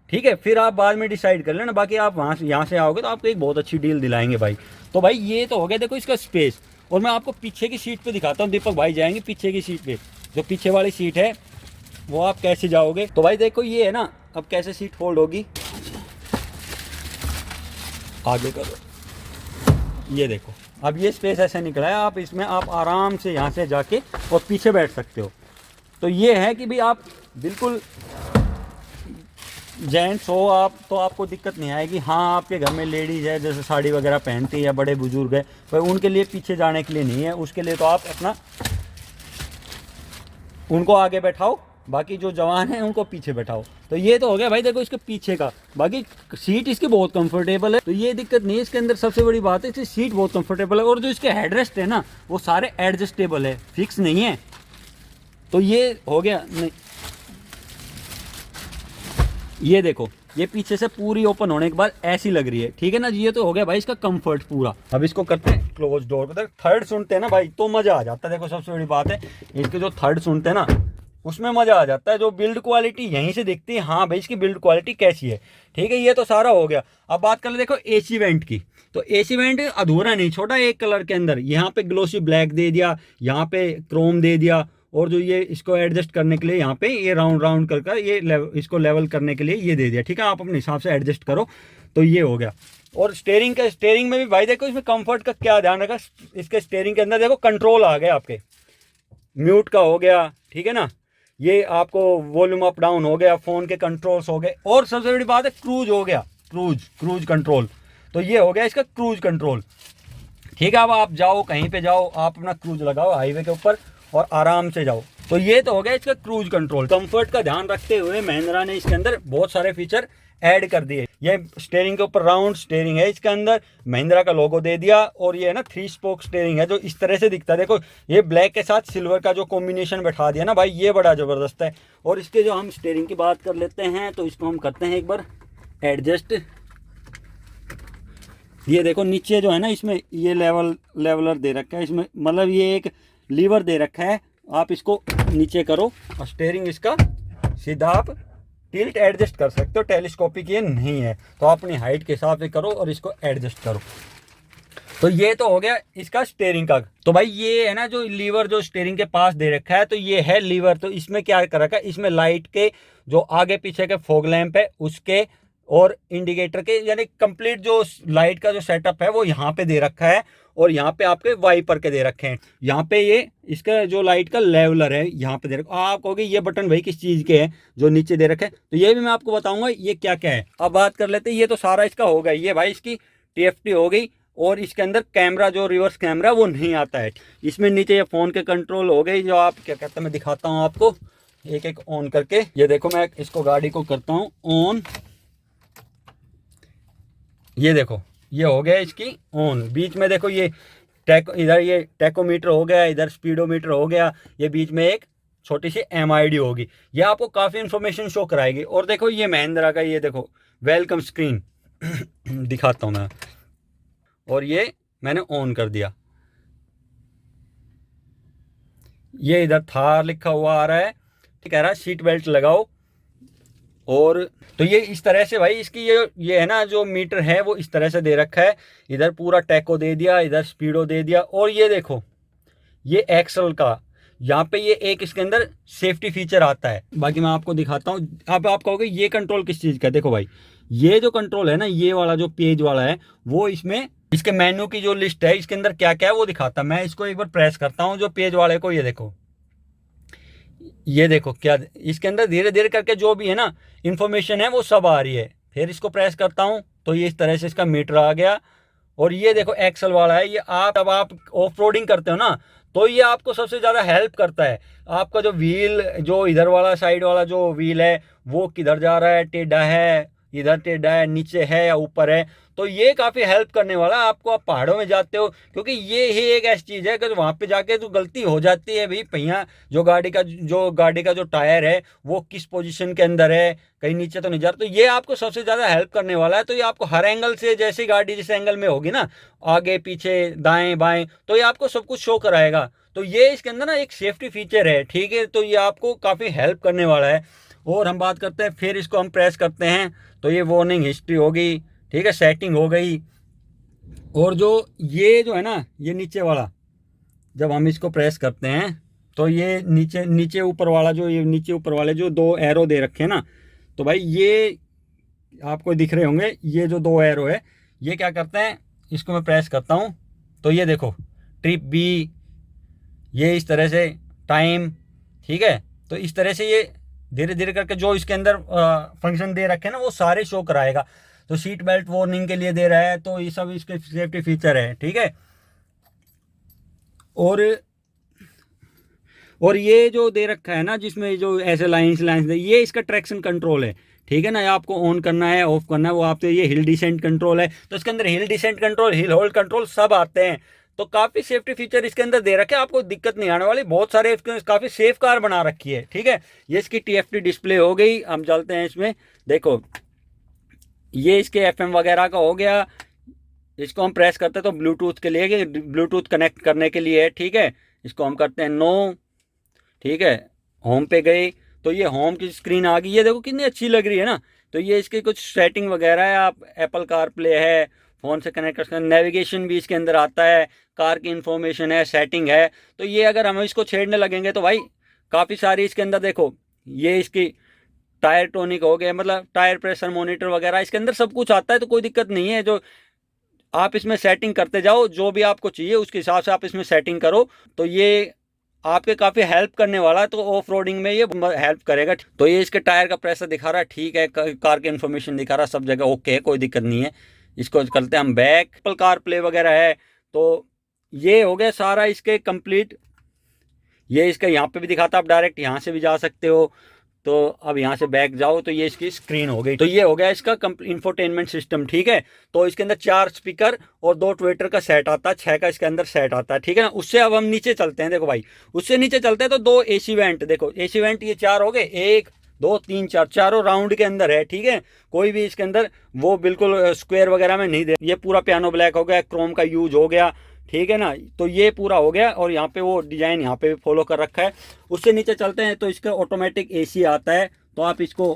ठीक है, फिर आप बाद में डिसाइड कर लेना। बाकी आप वहाँ से यहाँ से आओगे तो आपको एक बहुत अच्छी डील दिलाएंगे भाई। तो भाई ये तो हो गया देखो इसका स्पेस। और मैं आपको पीछे की सीट पे दिखाता हूँ, दीपक भाई जाएंगे पीछे की सीट पे। जो पीछे वाली सीट है वो आप कैसे जाओगे, तो भाई देखो ये है ना, अब कैसे सीट फोल्ड होगी, आगे करो, ये देखो अब ये स्पेस ऐसे निकला है। आप इसमें आप आराम से यहाँ से जाके और पीछे बैठ सकते हो। तो ये है कि भाई आप बिल्कुल जेंट्स हो आप तो आपको दिक्कत नहीं आएगी। हाँ, आपके घर में लेडीज़ है जैसे साड़ी वगैरह पहनती है या बड़े बुजुर्ग है, पर उनके लिए पीछे जाने के लिए नहीं है, उसके लिए तो आप अपना उनको आगे बैठाओ, बाकी जो जवान हैं उनको पीछे बैठाओ। तो ये तो हो गया भाई देखो इसके पीछे का। बाकी सीट इसकी बहुत कंफर्टेबल है, तो ये दिक्कत नहीं है इसके अंदर। सबसे बड़ी बात है इसकी सीट बहुत कंफर्टेबल है, और जो इसके हेडरेस्ट है ना वो सारे एडजस्टेबल है, फिक्स नहीं है। तो ये हो गया। नहीं, ये देखो ये पीछे से पूरी ओपन होने के बाद ऐसी लग रही है, ठीक है ना जी। ये तो हो गया भाई इसका कंफर्ट पूरा। अब इसको करते हैं क्लोज डोर को। थर्ड सुनते हैं ना भाई तो मजा आ जाता है। देखो सबसे बड़ी बात है इसके जो थर्ड सुनते हैं ना उसमें मजा आ जाता है। जो बिल्ड क्वालिटी यहीं से दिखती है, हाँ भाई इसकी बिल्ड क्वालिटी कैसी है, ठीक है। ये तो सारा हो गया। अब बात कर ले देखो एसी वेंट की। तो एसी वेंट अधूरा नहीं छोटा, एक कलर के अंदर यहाँ पे ग्लोसी ब्लैक दे दिया, यहाँ पे क्रोम दे दिया, और जो ये इसको एडजस्ट करने के लिए यहाँ पे ये राउंड राउंड कर ये इसको लेवल करने के लिए ये दे दिया, ठीक है। आप अपने हिसाब से एडजस्ट करो। तो ये हो गया। और स्टेयरिंग में भी भाई देखो इसमें कंफर्ट का क्या ध्यान रखा। इसके स्टेयरिंग के अंदर देखो कंट्रोल आ गया, आपके म्यूट का हो गया, ठीक है ना। ये आपको वॉल्यूम अप डाउन हो गया, फ़ोन के कंट्रोल्स हो गए, और सबसे बड़ी बात है क्रूज हो गया, क्रूज कंट्रोल। तो ये हो गया इसका क्रूज कंट्रोल, ठीक है। अब आप जाओ कहीं पे जाओ, आप अपना क्रूज लगाओ हाईवे के ऊपर और आराम से जाओ। तो ये तो हो गया इसका क्रूज कंट्रोल। कंफर्ट का ध्यान रखते हुए महिंद्रा ने इसके अंदर बहुत सारे फीचर ऐड कर दिए। ये स्टेयरिंग के ऊपर राउंड स्टेयरिंग है, इसके अंदर महिंद्रा का लोगो दे दिया, और ये है ना 3 स्पोक स्टेयरिंग है जो इस तरह से दिखता है। देखो ये ब्लैक के साथ सिल्वर का जो कॉम्बिनेशन बैठा दिया ना भाई, ये बड़ा ज़बरदस्त है। और इसके जो हम स्टेयरिंग की बात कर लेते हैं तो इसको हम करते हैं एक बार एडजस्ट। ये देखो नीचे जो है ना इसमें ये लेवलर दे रखा है, इसमें मतलब ये एक लीवर दे रखा है। आप इसको नीचे करो और स्टेयरिंग इसका सीधा आप टिल्ट एडजस्ट कर सकते हो। टेलीस्कोपिक ये नहीं है, तो आप अपनी हाइट के हिसाब से करो और इसको एडजस्ट करो। तो ये तो हो गया इसका स्टेयरिंग का। तो भाई ये है ना जो लीवर जो स्टेयरिंग के पास दे रखा है, तो ये है लीवर। तो इसमें क्या कर रखा है, इसमें लाइट के जो आगे पीछे के फॉग लैंप है उसके और इंडिकेटर के, यानी कंप्लीट जो लाइट का जो सेटअप है वो यहाँ पे दे रखा है। और यहाँ पे आपके वाइपर के दे रखे हैं। यहाँ पे ये इसका जो लाइट का लेवलर है यहाँ पे दे रखा। आप कहोगे ये बटन भाई किस चीज़ के हैं जो नीचे दे रखे हैं, तो ये भी मैं आपको बताऊंगा ये क्या क्या है। अब बात कर लेते हैं, ये तो सारा इसका हो गया। ये भाई इसकी TFT हो गई, और इसके अंदर कैमरा जो रिवर्स कैमरा वो नहीं आता है। इसमें नीचे ये फ़ोन के कंट्रोल हो गए, जो आप क्या कहते हैं मैं दिखाता हूँ आपको एक एक ऑन करके। ये देखो मैं इसको गाड़ी को करता हूँ ऑन, ये देखो ये हो गया इसकी ऑन। बीच में देखो ये इधर ये टैकोमीटर हो गया, इधर स्पीडोमीटर हो गया, ये बीच में एक छोटी सी MID होगी। ये आपको काफ़ी इन्फॉर्मेशन शो कराएगी। और देखो ये महिंद्रा का ये देखो वेलकम स्क्रीन दिखाता हूँ मैं, और ये मैंने ऑन कर दिया। ये इधर थार लिखा हुआ आ रहा है, कह रहा है सीट बेल्ट लगाओ। और तो ये इस तरह से भाई इसकी ये है ना जो मीटर है वो इस तरह से दे रखा है। इधर पूरा टैको दे दिया, इधर स्पीडो दे दिया, और ये देखो ये एक्सल का यहाँ पे ये एक इसके अंदर सेफ्टी फीचर आता है। बाकी मैं आपको दिखाता हूँ। अब आप कहोगे ये कंट्रोल किस चीज़ का है, देखो भाई ये जो कंट्रोल है ना, ये वाला जो पेज वाला है वो इसमें इसके मेन्यू की जो लिस्ट है इसके अंदर क्या क्या है वो दिखाता है। मैं इसको एक बार प्रेस करता हूँ जो पेज वाले को, ये देखो क्या इसके अंदर धीरे धीरे करके जो भी है ना इन्फॉर्मेशन है वो सब आ रही है। फिर इसको प्रेस करता हूँ तो ये इस तरह से इसका मीटर आ गया। और ये देखो एक्सल वाला है, ये अब आप ऑफ रोडिंग करते हो ना तो ये आपको सबसे ज़्यादा हेल्प करता है। आपका जो व्हील जो इधर वाला साइड वाला जो व्हील है वो किधर जा रहा है, टेढ़ा है इधर टेढ़ा है, नीचे है या ऊपर है। तो ये काफ़ी हेल्प करने वाला है आपको, आप पहाड़ों में जाते हो, क्योंकि ये ही एक ऐसी चीज़ है कि वहाँ पे जाके तो गलती हो जाती है भाई, पहिया जो टायर है वो किस पोजीशन के अंदर है, कहीं नीचे तो नहीं जा रहा। तो ये आपको सबसे ज़्यादा हेल्प करने वाला है। तो ये आपको हर एंगल से, जैसी गाड़ी जिस एंगल में होगी ना, आगे पीछे दाएं बाएं, तो ये आपको सब कुछ शो कराएगा। तो ये इसके अंदर ना एक सेफ्टी फीचर है, ठीक है। तो ये आपको काफ़ी हेल्प करने वाला है। और हम बात करते हैं, फिर इसको हम प्रेस करते हैं तो ये वार्निंग हिस्ट्री होगी, ठीक है, सेटिंग हो गई। और जो है ना, ये नीचे वाला, जब हम इसको प्रेस करते हैं तो ये नीचे नीचे ऊपर वाला, जो ये नीचे ऊपर वाले जो दो एरो दे रखे हैं ना, तो भाई ये आपको दिख रहे होंगे, ये जो दो एरो है ये क्या करते हैं, इसको मैं प्रेस करता हूँ तो ये देखो ट्रिप बी, ये इस तरह से टाइम, ठीक है। तो इस तरह से ये धीरे धीरे करके जो इसके अंदर फंक्शन दे रखे हैं ना वो सारे शो कराएगा। तो सीट बेल्ट वार्निंग के लिए दे रहा है, तो ये सब इसके सेफ्टी फीचर है, ठीक है। और ये जो दे रखा है ना, जिसमें जो ऐसे लाइंस दे, ये इसका ट्रैक्शन कंट्रोल है, ठीक है ना। ये आपको ऑन करना है, ऑफ करना है, वो आपसे, ये हिल डिसेंट कंट्रोल है, तो इसके अंदर hill descent control, hill hold control सब आते हैं। तो काफ़ी सेफ्टी फीचर इसके अंदर दे रखे हैं, आपको दिक्कत नहीं आने वाली। बहुत सारे इसके काफ़ी सेफ कार बना रखी है, ठीक है। ये इसकी TFT डिस्प्ले हो गई। हम चलते हैं इसमें, देखो ये इसके FM वगैरह का हो गया। इसको हम प्रेस करते हैं तो ब्लूटूथ के लिए, ब्लूटूथ कनेक्ट करने के लिए है, ठीक है। इसको हम करते हैं नो, ठीक है। होम पे गए तो ये होम की स्क्रीन आ गई, ये देखो कितनी अच्छी लग रही है ना। तो ये इसकी कुछ सेटिंग वगैरह है, आप एप्पल कार प्ले है, फ़ोन से कनेक्ट कर सकते हैं, नेविगेशन भी इसके अंदर आता है, कार की इन्फॉर्मेशन है, सेटिंग है। तो ये अगर हम इसको छेड़ने लगेंगे तो भाई काफ़ी सारी इसके अंदर देखो, ये इसकी टायर टोनिक हो गया, मतलब टायर प्रेशर मॉनिटर वगैरह इसके अंदर सब कुछ आता है। तो कोई दिक्कत नहीं है, जो आप इसमें सेटिंग करते जाओ, जो भी आपको चाहिए उसके हिसाब से आप इसमें सेटिंग करो। तो ये आपके काफ़ी हेल्प करने वाला है। तो ऑफ रोडिंग में ये हेल्प करेगा। तो ये इसके टायर का प्रेशर दिखा रहा है, ठीक है, कार की इन्फॉर्मेशन दिखा रहा है, सब जगह ओके है, कोई दिक्कत नहीं है। इसको करते हैं हम बैक, एप्पल कार प्ले वगैरह है। तो ये हो गया सारा इसके कंप्लीट। ये इसका यहाँ पे भी दिखाता, आप डायरेक्ट यहाँ से भी जा सकते हो। तो अब यहाँ से बैक जाओ तो ये इसकी स्क्रीन हो गई। तो ये हो गया इसका इंफोटेनमेंट सिस्टम, ठीक है। तो इसके अंदर 4 स्पीकर और 2 ट्विटर का सेट आता है, 6 का इसके अंदर सेट आता है, ठीक है ना। उससे अब हम नीचे चलते हैं, देखो भाई उससे नीचे चलते हैं तो 2 AC वेंट, देखो AC वेंट ये 4 हो गए, 1 2 3 4, चारों राउंड के अंदर है, ठीक है। कोई भी इसके अंदर वो बिल्कुल स्क्वायर वगैरह में नहीं दे। ये पूरा पियानो ब्लैक हो गया, क्रोम का यूज हो गया, ठीक है ना। तो ये पूरा हो गया। और यहाँ पे वो डिज़ाइन यहाँ पे भी फॉलो कर रखा है। उससे नीचे चलते हैं तो इसका ऑटोमेटिक AC आता है, तो आप इसको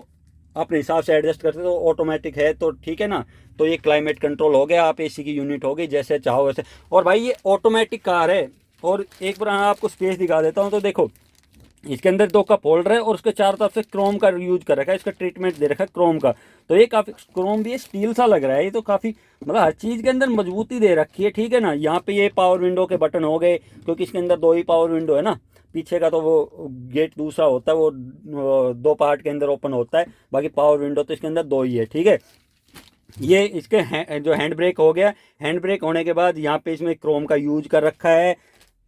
अपने हिसाब से एडजस्ट करते हो, तो ऑटोमेटिक है, तो ठीक है ना। तो ये क्लाइमेट कंट्रोल हो गया, आप AC की यूनिट हो गई, जैसे चाहो वैसे। और भाई ये ऑटोमेटिक कार है। और एक बार आपको स्पेस दिखा देता हूँ, तो देखो इसके अंदर 2 कप होल्डर है और उसके चारों तरफ से क्रोम का यूज कर रखा है, इसका ट्रीटमेंट दे रखा है क्रोम का। तो ये काफ़ी क्रोम भी स्टील सा लग रहा है, ये तो काफ़ी मतलब हर चीज़ के अंदर मजबूती दे रखी है, ठीक है ना। यहाँ पे ये पावर विंडो के बटन हो गए, क्योंकि इसके अंदर 2 ही पावर विंडो है ना। पीछे का तो वो गेट दूसरा होता है, वो 2 पार्ट के अंदर ओपन होता है, बाकी पावर विंडो तो इसके अंदर 2 ही है, ठीक है। ये इसके जो हैंड ब्रेक हो गया, हैंड ब्रेक होने के बाद यहाँ पे इसमें क्रोम का यूज कर रखा है।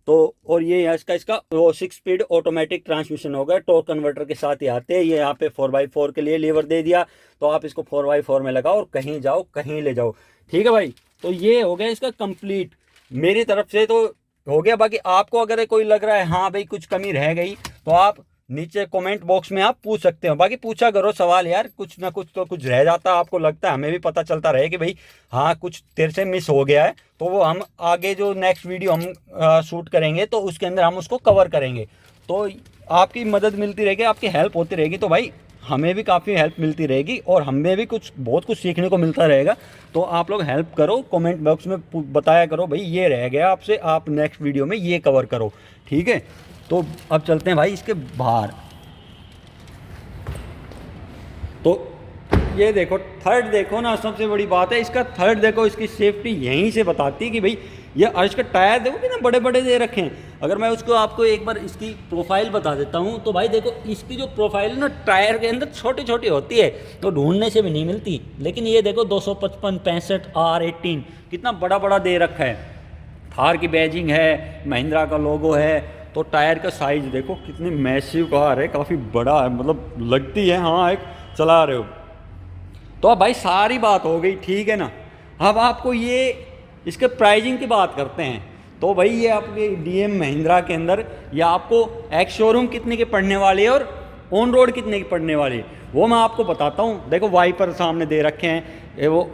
तो और ये इसका वो 6 स्पीड ऑटोमेटिक ट्रांसमिशन हो गया, टॉर्क कन्वर्टर के साथ ही आते हैं। ये यहाँ पे 4x4 के लिए लीवर दे दिया, तो आप इसको 4x4 में लगाओ और कहीं जाओ कहीं ले जाओ, ठीक है भाई। तो ये हो गया इसका कंप्लीट, मेरी तरफ से तो हो गया। बाकी आपको अगर कोई लग रहा है हाँ भाई कुछ कमी रह गई, तो आप नीचे कमेंट बॉक्स में आप पूछ सकते हो। बाकी पूछा करो सवाल यार, कुछ ना कुछ तो कुछ रह जाता है, आपको लगता है, हमें भी पता चलता रहे कि भाई हाँ कुछ तेरे से मिस हो गया है। तो वो हम आगे जो नेक्स्ट वीडियो हम शूट करेंगे तो उसके अंदर हम उसको कवर करेंगे। तो आपकी मदद मिलती रहेगी, आपकी हेल्प होती रहेगी, तो भाई हमें भी काफ़ी हेल्प मिलती रहेगी और हमें भी बहुत कुछ सीखने को मिलता रहेगा। तो आप लोग हेल्प करो, कमेंट बॉक्स में बताया करो भाई ये रह गया आपसे, आप नेक्स्ट वीडियो में ये कवर करो, ठीक है। तो अब चलते हैं भाई इसके बाहर। तो ये देखो थर्ड, देखो ना, सबसे बड़ी बात है इसका थर्ड, देखो इसकी सेफ्टी यहीं से बताती है कि भाई ये, और इसका टायर देखो कि ना बड़े बड़े दे रखे हैं। अगर मैं उसको आपको एक बार इसकी प्रोफाइल बता देता हूँ, तो भाई देखो इसकी जो प्रोफाइल ना टायर के अंदर छोटी छोटी होती है, तो ढूंढने से भी नहीं मिलती। लेकिन ये देखो 255 65 R18 कितना बड़ा बड़ा दे रखा है। थार की बैजिंग है, महिंद्रा का लोगो है। तो टायर का साइज़ देखो कितनी मैसिव कार है, काफ़ी बड़ा है, मतलब लगती है हाँ एक चला रहे हो। तो अब भाई सारी बात हो गई, ठीक है ना। अब आपको ये इसके प्राइजिंग की बात करते हैं। तो भाई ये आपके डीएम महिंद्रा के अंदर ये आपको एक्स शोरूम कितने के पड़ने वाली है और ऑन रोड कितने की पड़ने वाली है वो मैं आपको बताता हूँ। देखो वाइपर सामने दे रखे हैं, ये वो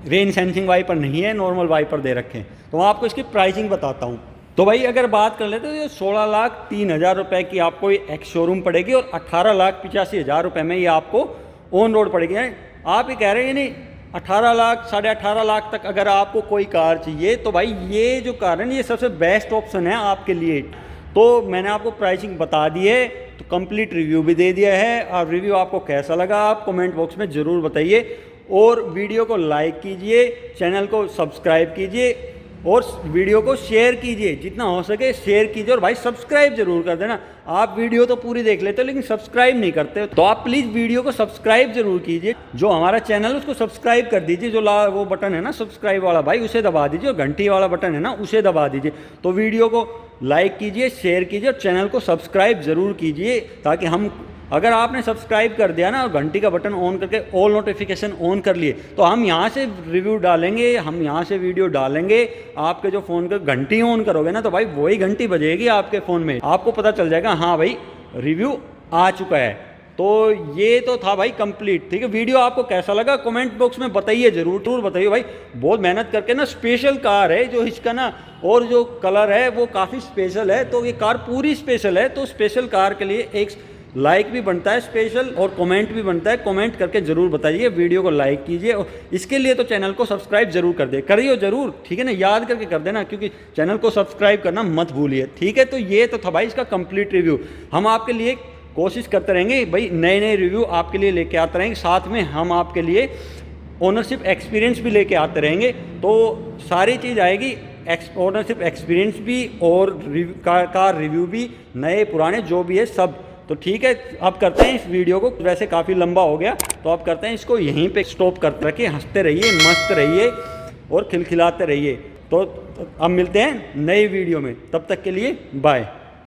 रेन सेंसिंग वाइपर नहीं है, नॉर्मल वाइपर दे रखे हैं। तो मैं आपको इसकी प्राइसिंग बताता हूँ। तो भाई अगर बात कर लेते तो ये 16,03,000 रुपये की आपको ये एक्स शोरूम पड़ेगी और 18,85,000 रुपये में ये आपको ऑन रोड पड़ेगी। आप ये कह रहे हैं नहीं 18 लाख 18.5 लाख तक अगर आपको कोई कार चाहिए तो भाई ये जो कार है ये सबसे बेस्ट ऑप्शन है आपके लिए। तो मैंने आपको प्राइसिंग बता दी है, तो कंप्लीट रिव्यू भी दे दिया है। और रिव्यू आपको कैसा लगा आप कमेंट बॉक्स में ज़रूर बताइए, और वीडियो को लाइक कीजिए, चैनल को सब्सक्राइब कीजिए और वीडियो को शेयर कीजिए, जितना हो सके शेयर कीजिए। और भाई सब्सक्राइब जरूर कर देना। आप वीडियो तो पूरी देख लेते हो लेकिन सब्सक्राइब नहीं करते, तो आप प्लीज़ वीडियो को सब्सक्राइब जरूर कीजिए। जो हमारा चैनल है उसको सब्सक्राइब कर दीजिए, जो वो बटन है ना सब्सक्राइब वाला भाई उसे दबा दीजिए, और घंटी वाला बटन है ना उसे दबा दीजिए। तो वीडियो को लाइक कीजिए, शेयर कीजिए और चैनल को सब्सक्राइब जरूर कीजिए, ताकि हम, अगर आपने सब्सक्राइब कर दिया ना और घंटी का बटन ऑन करके ऑल नोटिफिकेशन ऑन कर लिए, तो हम यहाँ से रिव्यू डालेंगे, हम यहाँ से वीडियो डालेंगे, आपके जो फ़ोन का घंटी ऑन करोगे ना तो भाई वही घंटी बजेगी आपके फ़ोन में, आपको पता चल जाएगा हाँ भाई रिव्यू आ चुका है। तो ये तो था भाई कंप्लीट, ठीक है। वीडियो आपको कैसा लगा कमेंट बॉक्स में बताइए, जरूर बताइए भाई। बहुत मेहनत करके ना स्पेशल कार है जो इसका ना, और जो कलर है वो काफ़ी स्पेशल है, तो ये कार पूरी स्पेशल है। तो स्पेशल कार के लिए एक लाइक भी बनता है स्पेशल, और कमेंट भी बनता है। कमेंट करके ज़रूर बताइए, वीडियो को लाइक कीजिए, और इसके लिए तो चैनल को सब्सक्राइब जरूर कर दे, करिए ज़रूर, ठीक है ना, याद करके कर देना, क्योंकि चैनल को सब्सक्राइब करना मत भूलिए, ठीक है। तो ये तो था भाई इसका कंप्लीट रिव्यू। हम आपके लिए कोशिश करते रहेंगे भाई, नए नए रिव्यू आपके लिए लेके आते रहेंगे, साथ में हम आपके लिए ओनरशिप एक्सपीरियंस भी लेके आते रहेंगे। तो सारी चीज़ आएगी, ओनरशिप एक्सपीरियंस भी और कार रिव्यू भी, नए पुराने जो भी है सब। तो ठीक है, अब करते हैं इस वीडियो को, वैसे काफ़ी लंबा हो गया, तो अब करते हैं इसको यहीं पे स्टॉप करते रखिए। हंसते रहिए, मस्त रहिए और खिलखिलाते रहिए। तो अब मिलते हैं नई वीडियो में, तब तक के लिए बाय।